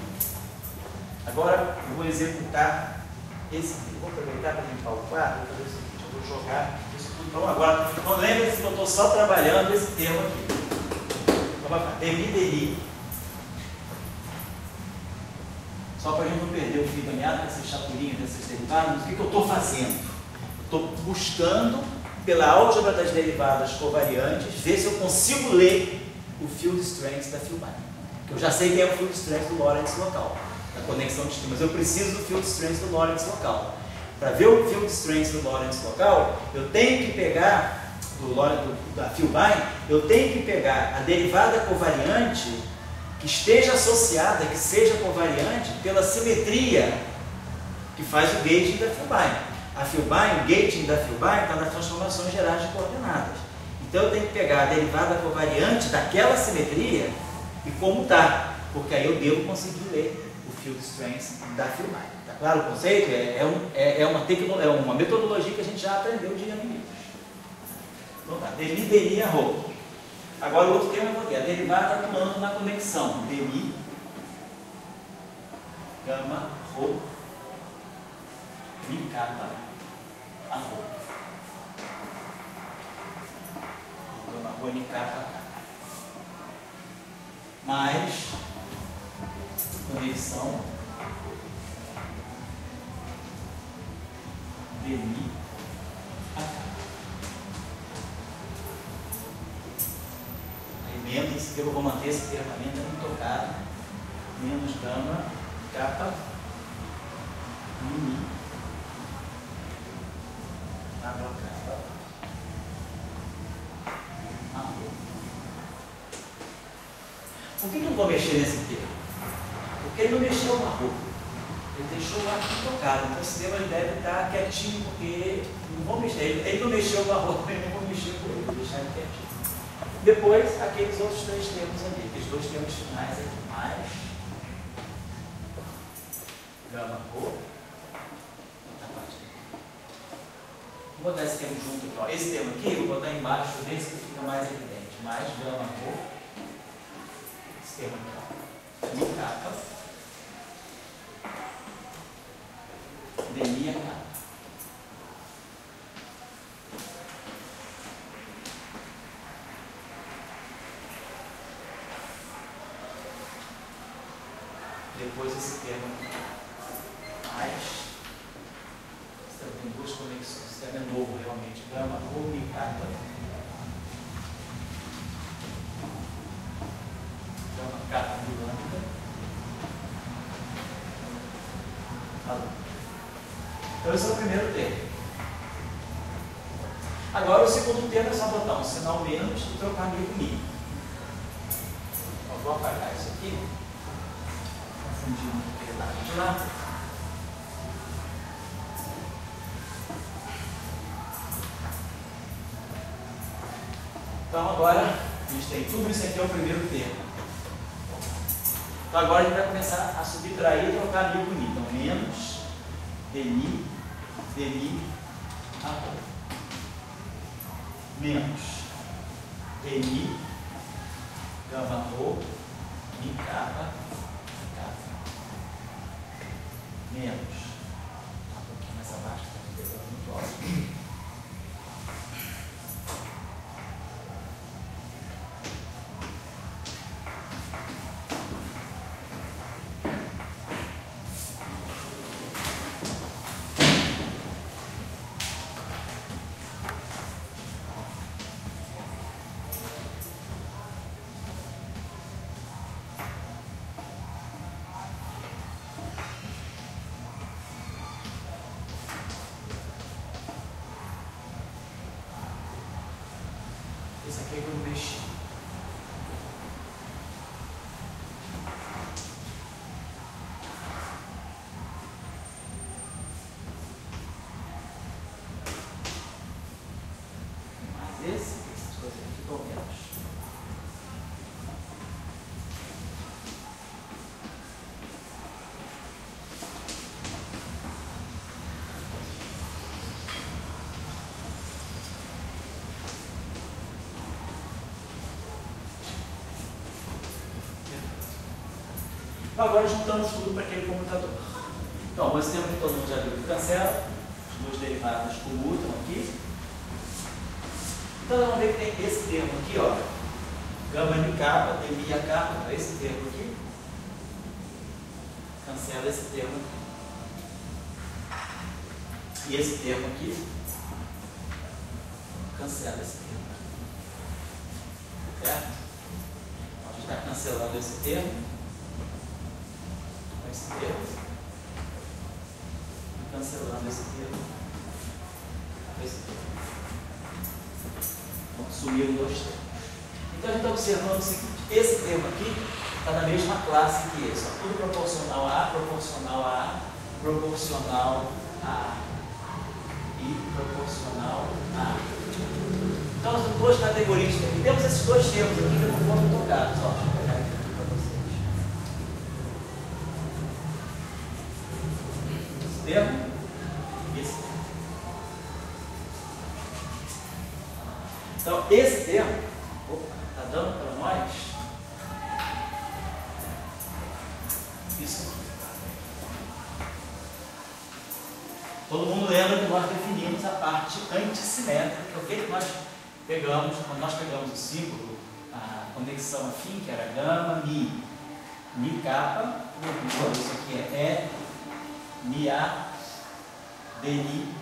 Agora eu vou executar esse termo. Vou aproveitar para limpar o quadro. Vou fazer o seguinte: eu vou jogar isso tudo. Então, agora, não lembre-se que eu estou só trabalhando esse termo aqui. Então, vai ficar dmi. Só para a gente não perder o fio da meada, dessas chapulinhas, dessas derivadas. O que eu estou fazendo? Estou buscando, pela álgebra das derivadas covariantes, ver se eu consigo ler o field strength da Filbine. Eu já sei que é o field strength do Lorentz local, da conexão de mas eu preciso do field strength do Lorentz local. Para ver o field strength do Lorentz local, eu tenho que pegar, da Filbine, eu tenho que pegar a derivada covariante que esteja associada, que seja covariante, pela simetria que faz o gauging da Filbine. A Filbine, o gauging da Filbine está nas transformações gerais de coordenadas. Então eu tenho que pegar a derivada covariante daquela simetria e como está, porque aí eu devo conseguir ler o field strength da Filbine. Está claro o conceito? É uma metodologia que a gente já aprendeu de ano em livros. Então tá, dmi a Rho. Agora o outro termo eu vou ter a derivada atuando na conexão dmi, gama, Rho, mi kappa, a Rho. Gama, Rho, mi kappa, mais conexão dmi a kappa. Aí menos, eu vou manter esse termo ainda intocado, menos gama, kappa, mi, a vou mexer nesse termo, porque ele não mexeu na roupa. Ele deixou lá tocado, então esse termo ele deve estar quietinho, porque não vou mexer. Ele não mexeu com a roupa, eu não vou mexer com ele, vou deixar ele quietinho. Depois, aqueles outros três termos ali, aqueles dois termos finais aqui, mais, gama, rho, vou botar esse termo junto aqui, ó. Esse termo aqui, eu vou botar embaixo desse que fica mais evidente, mais gama, rho, esse termo aqui, ó, mi, capa, de mi a capa. Depois esse termo aqui, mais, esse termo tem duas conexões, esse termo é novo realmente, gama, rho, mi, capa, gama, capa, mi, lambda, então esse é o primeiro termo. Agora o segundo termo é só botar um sinal menos e trocar mi com mi. Então, vou apagar isso aqui. Confundir aquele lado de lá. Então agora a gente tem tudo isso aqui é o primeiro termo. Então agora a gente vai começar a subtrair e trocar mi com mi. Então menos de mi a rho. Menos de mi, gama, rho, mi, capa, capa. Menos. Um pouquinho mais abaixo, para ficar muito próximo. Esse aqui é que eu mexi. Mais essas coisas aqui ficam menos. Agora juntamos tudo para aquele comutador. Então, esse termo que todo mundo já viu que cancela, os dois derivados comutam aqui. Então, vamos ver que tem esse termo aqui, ó, gama mi capa, de mi a capa, esse termo aqui, cancela esse termo aqui. E esse termo aqui, cancela esse termo aqui. Certo? Então, a gente está cancelando esse termo. Esse termo e cancelando esse termo. Então, sumiram dois termos. Então a gente está observando o seguinte: esse termo aqui está na mesma classe que esse, ó, tudo proporcional a A, proporcional a A, proporcional a e proporcional a. Então as duas categorias aqui, temos esses dois termos aqui que não foram tocados. Ó, deixa eu pegar aqui para vocês. Termo, esse termo. Então, esse termo está dando para nós isso aqui. Todo mundo lembra que nós definimos a parte antissimétrica, o que nós pegamos, quando nós pegamos o símbolo, a conexão afim, que era gama, mi, mi capa, isso aqui é mi a, de mi,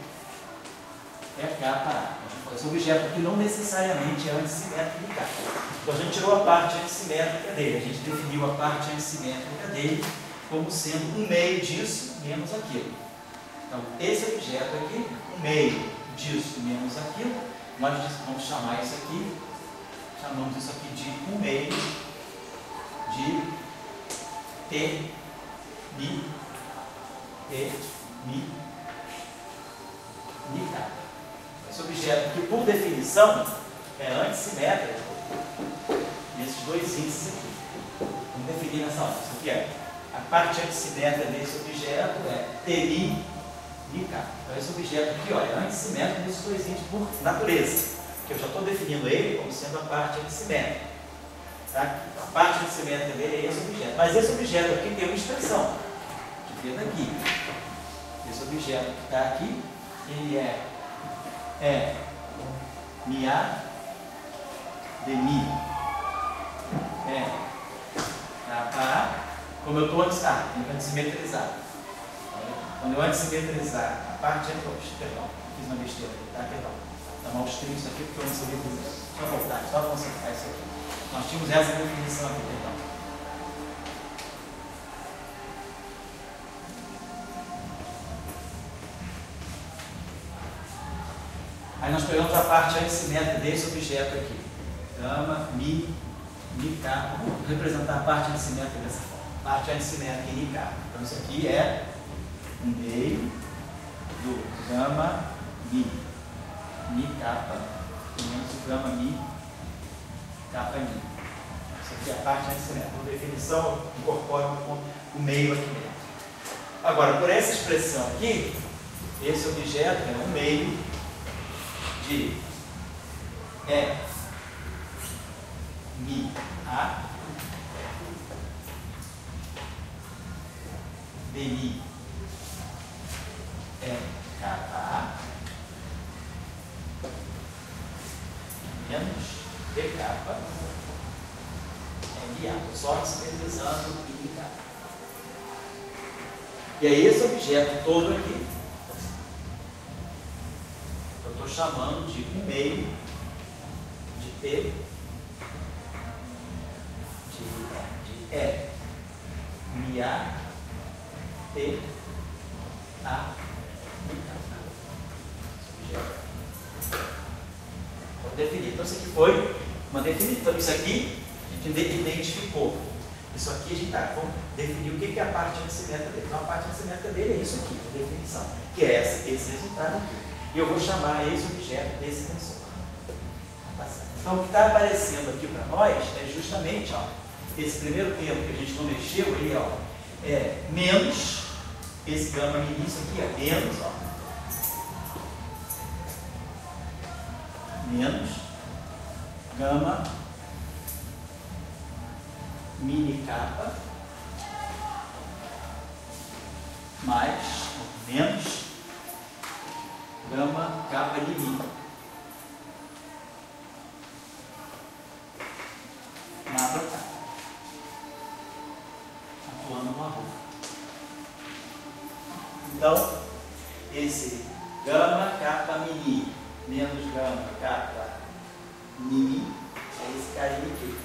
é capa A. Esse objeto aqui não necessariamente é antissimétrico de capa. Então a gente tirou a parte antissimétrica dele, a gente definiu a parte antissimétrica dele como sendo um meio disso menos aquilo. Então esse objeto aqui, um meio disso menos aquilo, nós vamos chamar isso aqui, chamamos isso aqui de um meio de T, Mi, T, Mi, Mi capa. Esse objeto que, por definição, é antissimétrico nesses dois índices aqui. Vamos definir nessa hora. Isso aqui é a parte antissimétrica desse objeto é TI Mi capa. Então esse objeto aqui ó, é antissimétrico nesses dois índices por natureza. Que eu já estou definindo ele como sendo a parte antissimétrica. Tá? A parte antissimétrica dele é esse objeto. Mas esse objeto aqui tem uma expressão. Que fica aqui. Esse objeto que está aqui, ele é Mi-A de Mi. Capa. Como eu estou antissimetrizado. Quando eu antissimetrizar a parte perdão, fiz uma besteira aqui, tá? Perdão. Vou dar maustrinho isso aqui porque eu antissimetrizei. Só voltar, só consertar isso aqui. Nós tínhamos essa definição aqui, perdão. Aí nós pegamos a parte antissimétrica desse objeto aqui. Gama, Mi, capa. Vou representar a parte antissimétrica dessa forma. Parte antissimétrica em Mi capa. Então isso aqui é um meio do gama Mi capa menos o gama Mi capa Mi. Isso aqui é a parte antissimétrica. Por definição, eu incorporo o meio aqui dentro. Agora, por essa expressão aqui, esse objeto é um meio de Mi A de Mi capa A menos B capa Mi A. Estou só simetrizando Mi capa. E aí esse objeto todo aqui eu estou chamando de um meio de P de Mi A T A Mi capa. Vou definir. Então isso aqui foi uma definição. Então isso aqui a gente identificou. Isso aqui a gente vamos definir o que é a parte antissimétrica dele. Então a parte antissimétrica dele é isso aqui, a definição, que é esse resultado aqui. E eu vou chamar esse objeto desse tensor. Então o que está aparecendo aqui para nós é justamente esse primeiro termo que a gente não mexeu aí, é menos esse gama Mi, isso aqui é menos, menos gama mini capa mais menos gama capa de Mi macro capa, atuando no arroz. Então esse gama capa mini menos gama capa mini é esse carinha aqui.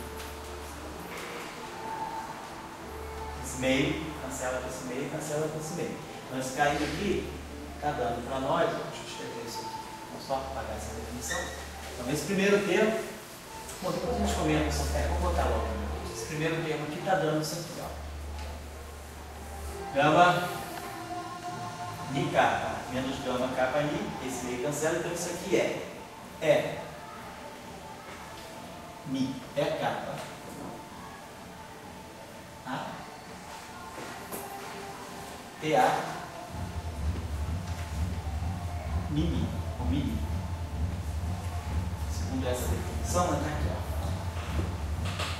Esse meio cancela com esse meio, cancela com esse meio. Então esse carinha aqui está dando para nós, deixa eu escrever isso aqui, vamos só apagar essa definição. Então esse primeiro termo, bom, depois a gente comenta isso, vamos botar logo. Esse primeiro termo aqui está dando isso aqui, gama Mi capa menos gama capa Mi, esse meio cancela, então isso aqui é Mi, capa A TA Mi, ou Mi. Segundo essa definição, está aqui,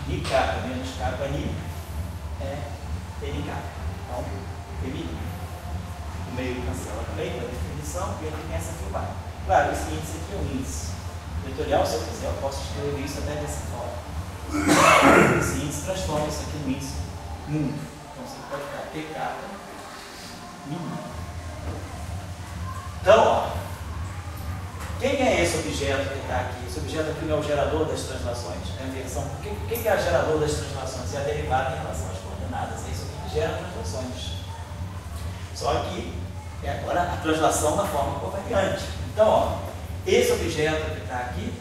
Mi capa menos capa Mi é Mi capa. Então, Mi. O meio cancela também, pela definição, e ele tem essa filmada. Claro, esse índice aqui é um índice vetorial, se eu quiser, eu posso escrever isso até dessa forma. Esse índice transforma isso aqui no índice mundo. Então você pode ficar T capa mínimo. Então, quem é esse objeto que está aqui? Esse objeto aqui não é o gerador das translações, é a versão. O que é o gerador das translações? É a derivada em relação às coordenadas. É isso aqui que gera translações. Só que é agora a translação na forma covariante. Então, esse objeto que está aqui,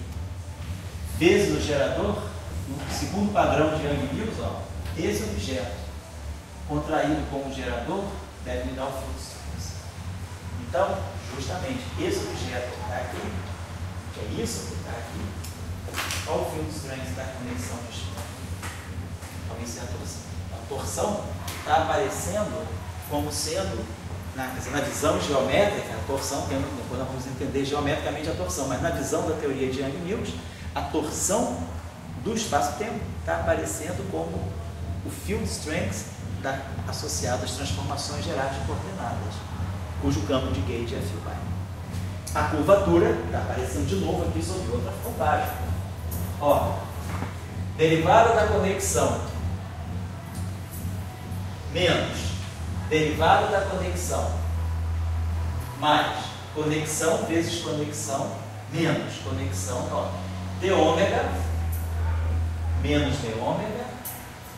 vezes o gerador, no segundo padrão de Yang-Mills, esse objeto contraído como gerador deve me dar o field strength. Então, justamente, esse objeto que está aqui, que é isso que está aqui, qual o field strength da conexão de spin? Talvez seja a torção. A torção está aparecendo como sendo, na visão geométrica, a torção, depois nós vamos entender geometricamente a torção, mas na visão da teoria de Young-Mills, a torção do espaço-tempo está aparecendo como o field strength associado às transformações gerais de coordenadas, cujo campo de gauge é φ. A curvatura está aparecendo de novo aqui sob outra roupagem. Ó, derivada da conexão menos derivada da conexão mais conexão vezes conexão menos conexão, ó, d ômega menos d ômega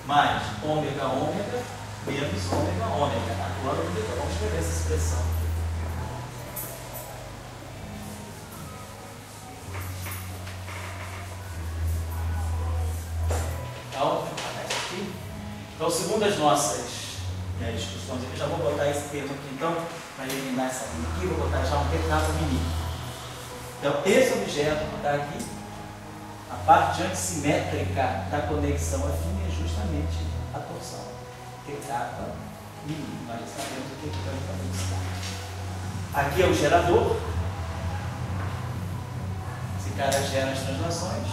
mais ômega ômega menos ômega ômega. Agora vamos escrever essa expressão aqui. Então, segundo as nossas discussões aqui, já vou botar esse termo aqui, então, para eliminar essa linha aqui, vou botar já um recado mini. Então, esse objeto que está aqui, a parte antissimétrica da conexão afim é justamente a torção. Θ mini. Nós já sabemos o que é a conexão. Aqui é o gerador. Esse cara gera as translações.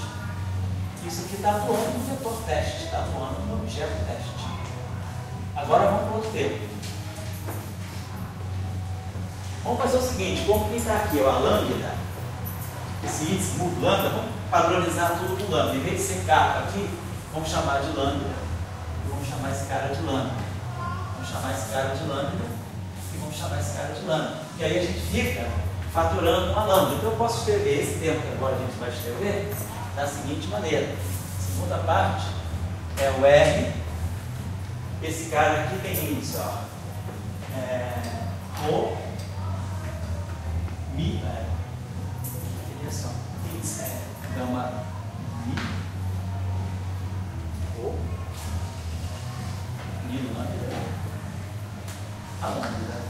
Isso aqui está atuando no vetor teste, está atuando no objeto teste. Agora vamos para o outro termo. Vamos fazer o seguinte, como que está aqui, ó, a lambda, esse índice mudo lambda, vamos padronizar tudo com lambda. Em vez de ser k aqui, vamos chamar de lambda, e vamos chamar esse cara de lambda. Vamos chamar esse cara de lambda, e vamos chamar esse cara de lambda. E aí a gente fica faturando uma lambda. Então eu posso escrever esse termo que agora a gente vai escrever da seguinte maneira. A segunda parte é o R. Esse cara aqui tem índice, ó. Rho, Mi, índice é gama Mi, Rho, Mi lambda, a lambda.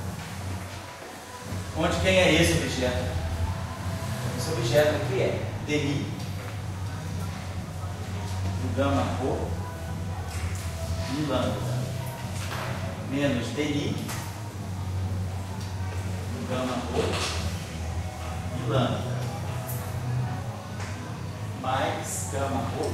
Onde quem é esse objeto? Esse objeto aqui é dmi do gama Rho Mi lambda menos dni do gama Rho Mi lambda mais gama Rho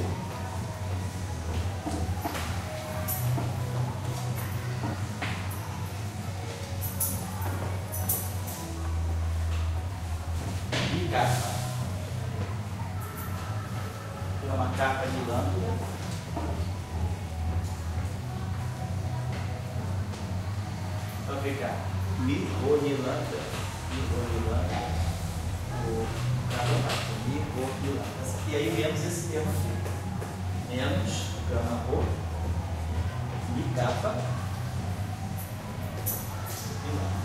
Mi kappa. Gama kappa de lambda vai ficar Mi Rho Mi lambda, o Mi Rho Mi lambda. E aí vemos esse termo aqui. Menos gama Rho Mi kappa Mi lambda.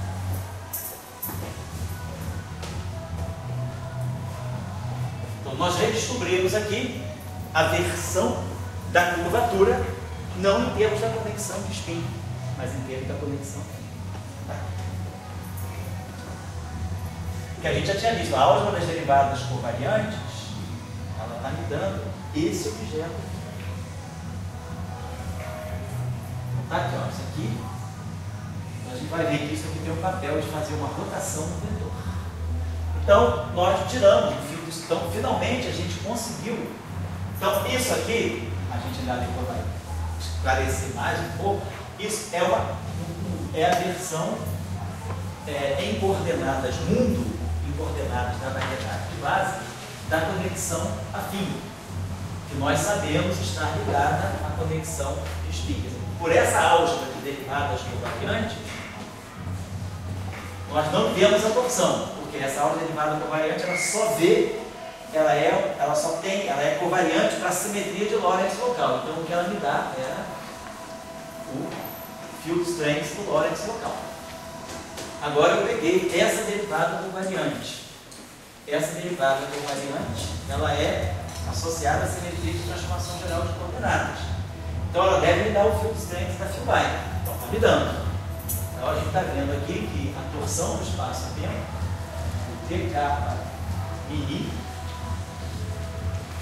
Então nós redescobrimos aqui a versão da curvatura, não em termos da conexão de spin, mas em termos da conexão. Que a gente já tinha visto, a álgebra das derivadas covariantes, ela está me dando esse objeto. Tá aqui, ó, isso aqui, a gente vai ver que isso aqui tem o papel de fazer uma rotação no vetor. Então, nós tiramos o fio, então finalmente a gente conseguiu. Então, isso aqui, a gente ainda depois vai esclarecer mais um pouco, isso é a versão em coordenadas mundo, em coordenadas da variedade de base, da conexão afim, que nós sabemos estar ligada à conexão de spin. Por essa álgebra de derivadas covariantes, nós não vemos a torção, porque essa álgebra de derivada covariante ela só vê, ela é covariante para a simetria de Lorentz local. Então o que ela me dá é o field strength do Lorentz local. Agora eu peguei essa derivada covariante. Essa derivada covariante, ela é associada à simetria de transformação geral de coordenadas. Então ela deve me dar o field strength da Filby. Então está me dando. Então a gente está vendo aqui que a torção do espaço-tempo, o TK mini,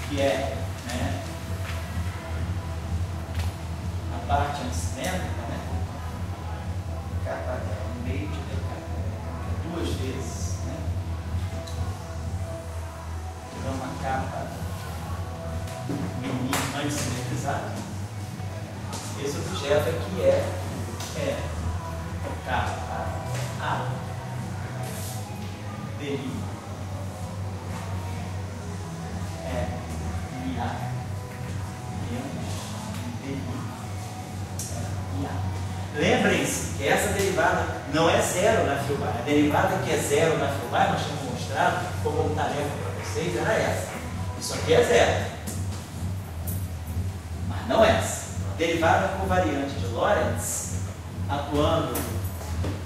que é, né, a parte assimétrica, né? No meio de TK, duas vezes, né? Então uma capa mini antissimetrizada. Esse objeto aqui é capa A dele é IA menos dele é IA. Lembrem-se que essa derivada não é zero na Filby. A derivada que é zero na Filby, nós tínhamos mostrado como tarefa para vocês, era essa. Isso aqui é zero, mas não essa. Derivada covariante de Lorentz, atuando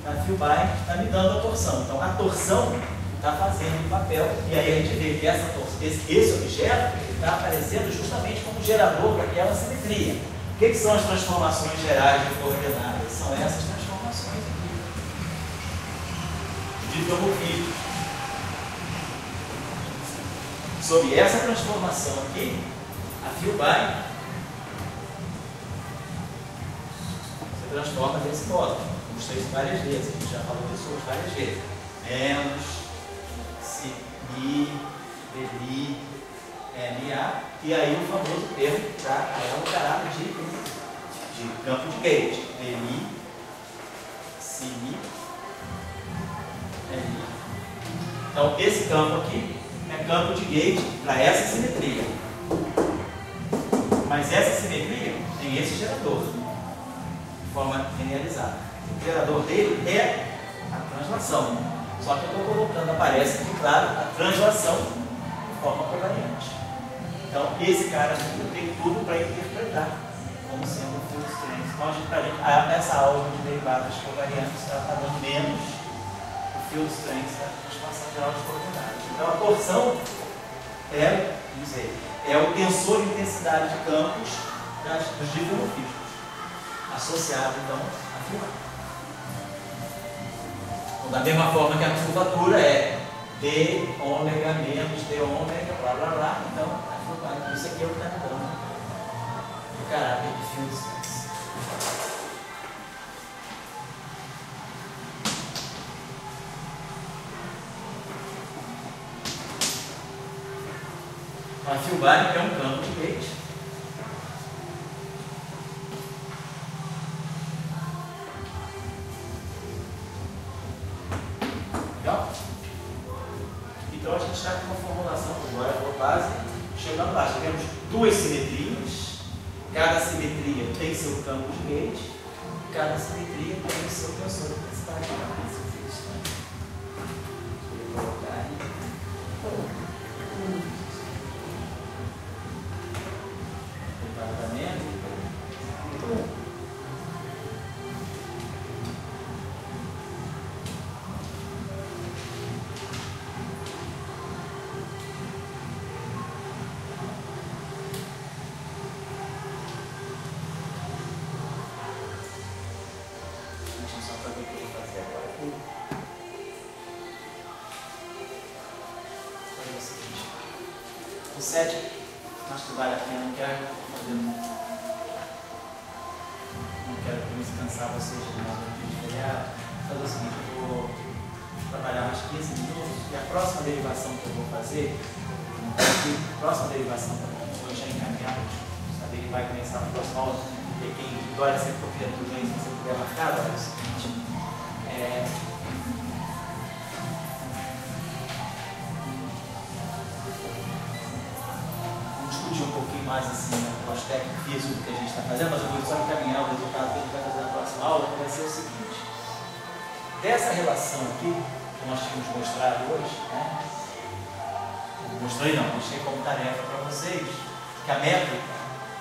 na Filby, está me dando a torção. Então a torção está fazendo o papel, e aí a gente vê que essa torção, esse objeto está aparecendo justamente como gerador daquela simetria. O que são as transformações gerais de coordenadas? São essas transformações aqui de Tomofilho. Sob essa transformação aqui, a Filby se transforma desse modo. Mostrei isso várias vezes, a gente já falou disso várias vezes. Menos, si, mi, deli, MA, e aí o famoso termo para o caráter de campo de gauge. Deli, si, mi, MA. Então, esse campo aqui é campo de gauge para essa simetria. Mas essa simetria tem esse gerador, de forma linearizada. O gerador dele é a translação. Só que eu estou colocando, aparece aqui, claro, a translação de forma covariante. Então, esse cara aqui tem tudo para interpretar como sendo o field strength. Então, essa aula de derivadas covariantes está dando menos o field strength da transformação geral de coordenadas. Então, a torção é o tensor de intensidade de campos dos diferofísicos, associado, então, à Filby. Da mesma forma que a curvatura é d ômega menos d ômega, blá blá blá, então a Filby, isso aqui é o que está me dando o caráter de field strength. A Filby é um campo de gauge. Legal? Então a gente está com uma formulação agora por base, chegando lá. Tivemos duas simetrias, cada simetria tem seu campo de gauge, e cada simetria tem seu tensor de intensidade. Vou colocar aí. Departamento. Deixa eu só ver o que eu vou fazer agora aqui. Olha o seguinte. O 7, acho que vale a pena, não quero descansar vocês de mais um vídeo de feriado. Fazer o seguinte, eu vou trabalhar mais 15 minutos e a próxima derivação que eu vou fazer, a próxima derivação que eu vou deixar encaminhado, saber que vai começar na próxima aula, e quem agora sempre copia tudo bem, se você puder marcar, olha o seguinte. Um pouquinho mais assim, né, o aspecto físico que a gente está fazendo, mas eu vou só encaminhar o resultado que a gente vai fazer na próxima aula, que vai ser o seguinte. Dessa relação aqui, que nós tínhamos mostrado hoje, né? Mostrei não, deixei como tarefa para vocês, que a métrica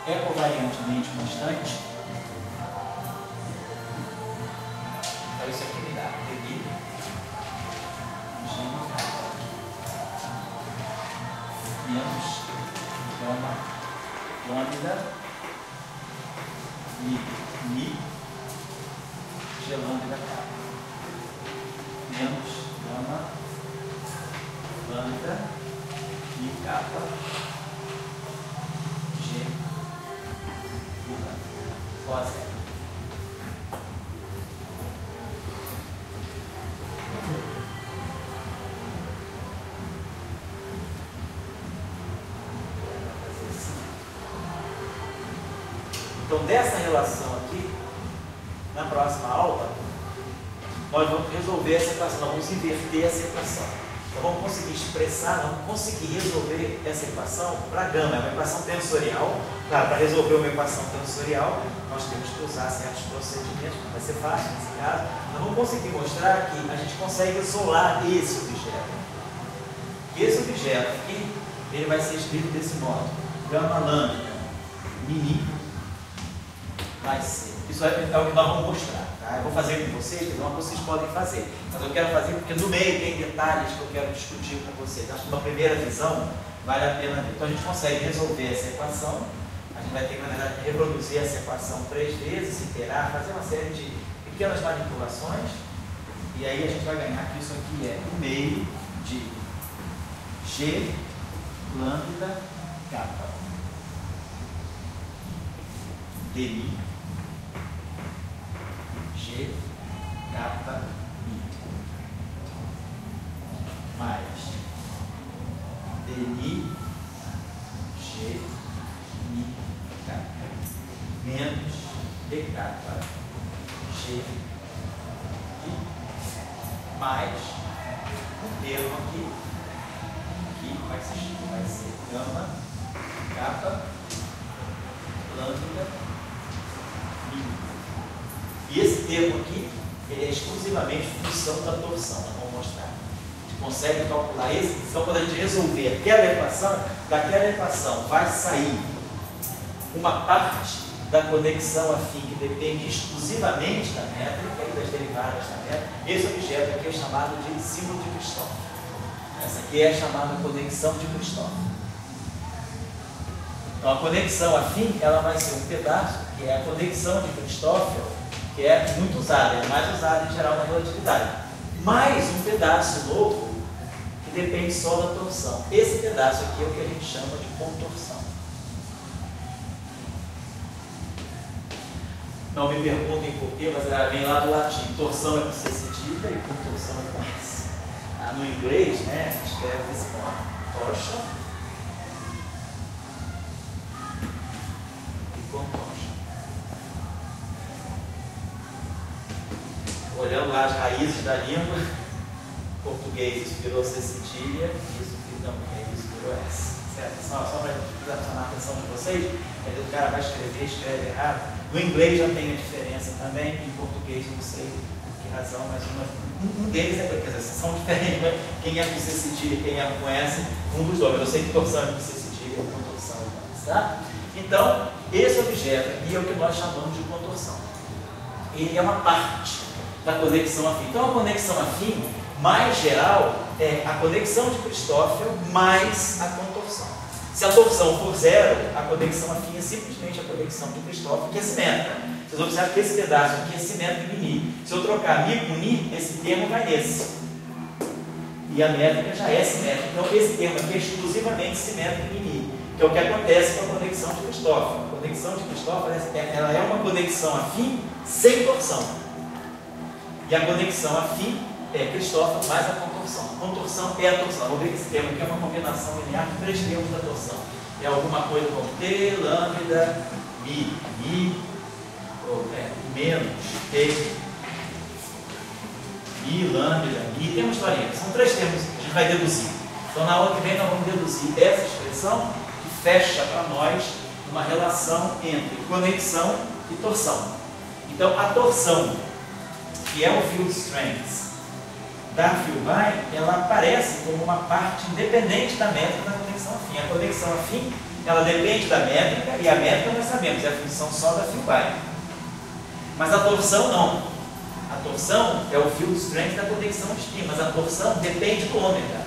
é covariantemente constante. Então isso aqui me dá dB, menos gama lambda Mi, G lambda K. Menos gama, lambda, Mi kappa, G, lambda. Ó zero. Então, dessa relação aqui, na próxima aula, nós vamos resolver essa equação, nós vamos inverter essa equação. Então, vamos conseguir expressar, vamos conseguir resolver essa equação para gama, é uma equação tensorial. Claro, para resolver uma equação tensorial, nós temos que usar certos procedimentos, vai ser fácil nesse caso. Nós vamos conseguir mostrar que a gente consegue isolar esse objeto. Esse objeto aqui, ele vai ser escrito desse modo: gama lambda, mini, mais C. Isso é o que nós vamos mostrar. Tá? Eu vou fazer com vocês, não vocês podem fazer. Mas eu quero fazer porque no meio tem detalhes que eu quero discutir com vocês. Acho que uma primeira visão vale a pena ver. Então a gente consegue resolver essa equação. A gente vai ter que, na verdade, reproduzir essa equação 3 vezes, iterar, fazer uma série de pequenas manipulações. E aí a gente vai ganhar que isso aqui é o meio de G lambda kappa dmi G kappa mi mais dmi G mi kappa menos d kappa G mi mais um termo aqui que vai ser gama kappa lambda mi. E esse termo aqui, ele é exclusivamente função da torção, nós vamos mostrar. A gente consegue calcular esse, então quando a gente resolver aquela equação, daquela equação vai sair uma parte da conexão afim que depende exclusivamente da métrica e das derivadas da métrica. Esse objeto aqui é chamado de símbolo de Christoff. Essa aqui é chamada conexão de Christoff. Então a conexão afim, ela vai ser um pedaço, que é a conexão de Christoff, que é muito usada, é mais usada em geral na relatividade. Mais um pedaço novo que depende só da torção. Esse pedaço aqui é o que a gente chama de contorção. Não me perguntem por quê, mas ela vem lá do latim. Torção é com C cedilha e contorção é com S. No inglês, né, escreve desse modo: torsion e contortion. Olhando lá as raízes da língua, português isso virou C cedilha, isso virou S. Certo? Só para chamar a atenção de vocês, o cara vai escrever, escreve errado. No inglês já tem a diferença também, em português não sei por que razão, mas um deles é porque são diferentes, né? Quem é com C cedilha e quem é com S, um dos dois. Eu sei que torção é com C cedilha e contorção é com S, tá? Então, esse objeto aqui é o que nós chamamos de contorção. Ele é uma parte da conexão afim. Então, a conexão afim mais geral é a conexão de Christoff mais a contorção. Se a torção for zero, a conexão afim é simplesmente a conexão de Christoff, que é simétrica. Vocês observam que esse pedaço aqui é simétrico em Mi. Se eu trocar Mi com Ni, esse termo vai nesse. E a métrica já é simétrica. Então, esse termo aqui é exclusivamente simétrico em Mi, que é o que acontece com a conexão de Christoff. A conexão de Christoff ela é uma conexão afim sem torção. E a conexão afim é Christoff mais a contorção. A contorção é a torção. Vamos ver que esse termo aqui é uma combinação linear de 3 termos da torção. É alguma coisa como T, lambda, Mi, menos T, Mi, lambda, Mi. Tem uma historinha. São 3 termos que a gente vai deduzir. Então, na aula que vem, nós vamos deduzir essa expressão que fecha para nós uma relação entre conexão e torção. Então, a torção, que é o field strength da Filbin, ela aparece como uma parte independente da métrica da conexão afim. A conexão afim, ela depende da métrica, e a métrica nós sabemos, é a função só da Filbin. Mas a torção não. A torção é o field strength da conexão de spin, mas a torção depende do ômega.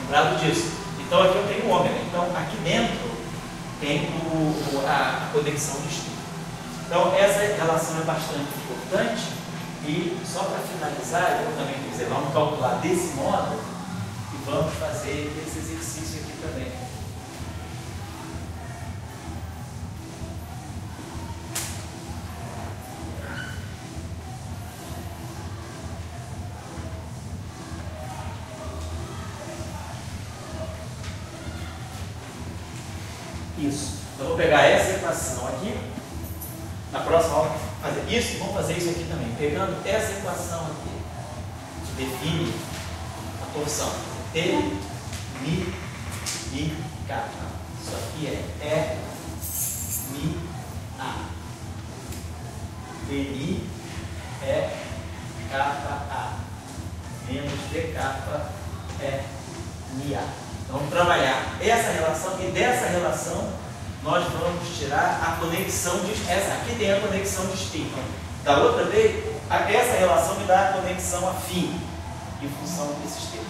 Lembrado disso? Então aqui eu tenho ômega. Então aqui dentro tem a conexão de spin. Então, essa relação é bastante importante. E só para finalizar, eu também quer dizer, vamos calcular desse modo e vamos fazer esse exercício aqui também. Isso. Então, eu vou pegar essa equação aqui. Na próxima aula, fazer isso, vamos fazer isso aqui também. Pegando essa equação aqui, que define a torção. T, Mi, I, K. Isso aqui é E, Mi, A. DI é kappa A. Menos D kappa é Mi A. Então, vamos trabalhar essa relação e dessa relação nós vamos tirar a conexão de... Essa aqui tem a conexão de spin. Da outra vez, essa relação me dá a conexão afim em função desse spin.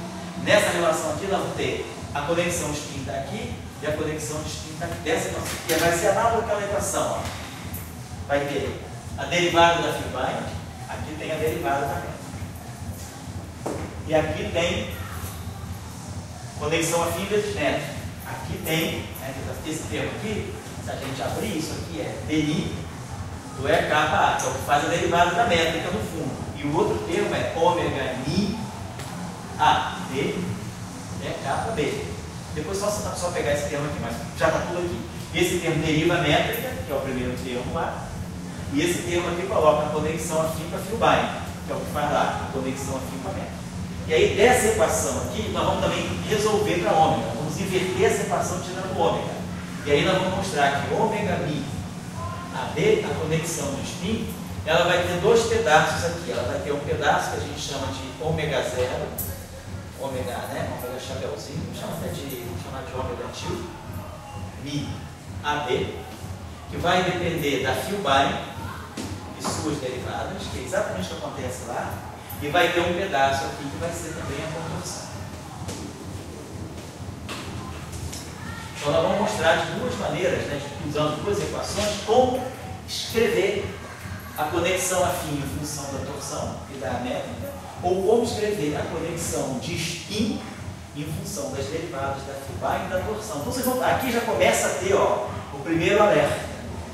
Nessa relação aqui, nós vamos ter a conexão de spin está aqui e a conexão de spin está aqui. Dessa equação, que vai ser análogo àquela equação. Ó. Vai ter a derivada da Filbine, aqui tem a derivada também. E aqui tem conexão afim vezes neto. Aqui tem, né, esse termo aqui, se a gente abrir, isso aqui é DI do E kappa A, que é o que faz a derivada da métrica no fundo. E o outro termo é ômega Mi A, D, E kappa B. Depois só pegar esse termo aqui, mas já está tudo aqui. Esse termo deriva a métrica, que é o primeiro termo lá, e esse termo aqui coloca a conexão afim para Filbine, que é o que faz lá a conexão afim para a métrica. E aí, dessa equação aqui, nós vamos também resolver para ômega. Vamos inverter essa equação tirando o ômega. E aí, nós vamos mostrar que ômega Mi AB, a conexão do spin, ela vai ter dois pedaços aqui. Ela vai ter um pedaço que a gente chama de ômega zero, ômega, né? Ômega chapeuzinho, vamos chamar de ômega tio, Mi AB, que vai depender da Filbine e suas derivadas, que é exatamente o que acontece lá. E vai ter um pedaço aqui que vai ser também a contorção. Então, nós vamos mostrar de duas maneiras, né, usando duas equações, como escrever a conexão afim em função da torção e da métrica, ou como escrever a conexão de spin em função das derivadas da Filbine e da torção. Então, vocês vão, aqui já começa a ter o primeiro alerta.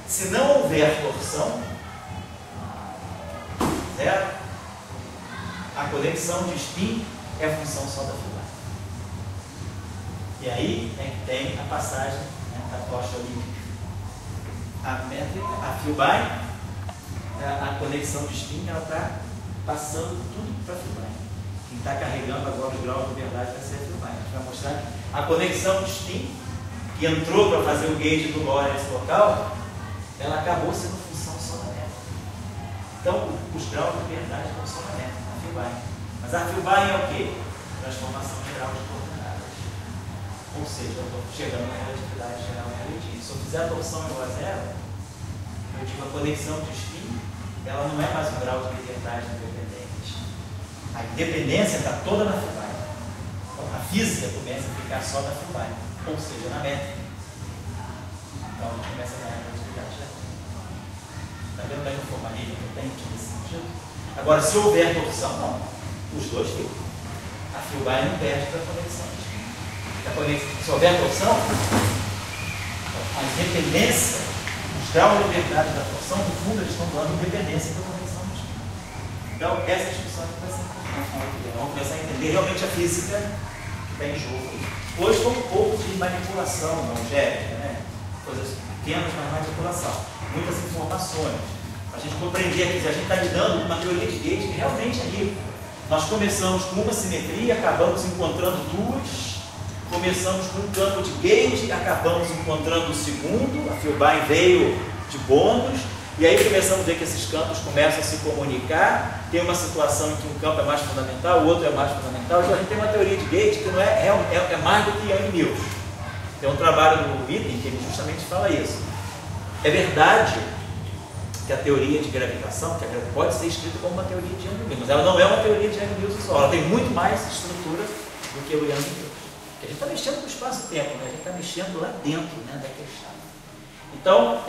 Se não houver torção, zero. A conexão de spin é a função só da Filbine. E aí é que tem a passagem, né, da tocha olímpica. A métrica, a Filbine, a conexão de spin, ela está passando tudo para a Filbine. Quem está carregando agora o grau de verdade vai ser a Filbine. A gente vai mostrar que a conexão de spin, que entrou para fazer o gauge do Lorentz local, ela acabou sendo função só da métrica. Então, os graus de verdade não são da métrica. Mas a Filbine é o quê? Transformação geral de coordenadas. Ou seja, eu estou chegando na relatividade geral negativa. Se eu fizer a torção igual a zero, eu digo a conexão de spin, ela não é mais um grau de liberdade independente. A independência está toda na Filbine. Então a física começa a ficar só na Filbine, ou seja, na métrica. Então a gente começa a ganhar a relatividade geral. Está vendo bem o formalismo que eu tenho nesse sentido? Agora, se houver torção, não. Os dois ficam. A Filbine não perde para a conexão. Se houver torção, a independência, os graus de liberdade da torção, no fundo, eles estão dando independência da conexão do spin. Então, essa discussão aqui vai ser importante. Vamos começar a entender realmente a física que está em jogo. Hoje foi um pouco de manipulação algébrica, né? Coisas pequenas, mas manipulação. Muitas informações. A gente compreender que a gente está lidando com uma teoria de gauge que realmente é rica. Nós começamos com uma simetria, acabamos encontrando duas, começamos com um campo de gauge, acabamos encontrando o segundo, a Filbine veio de bônus, e aí começamos a ver que esses campos começam a se comunicar, tem uma situação em que um campo é mais fundamental, o outro é mais fundamental, então a gente tem uma teoria de gauge que não é mais do que Young Mills. Tem um trabalho do Witten que ele justamente fala isso. É verdade que a teoria de gravitação pode ser escrita como uma teoria de Young Mills, mas ela não é uma teoria de Young Mills só, ela tem muito mais estrutura do que o Young Mills. A gente está mexendo com o espaço-tempo, né? A gente está mexendo lá dentro, né, da questão. Então,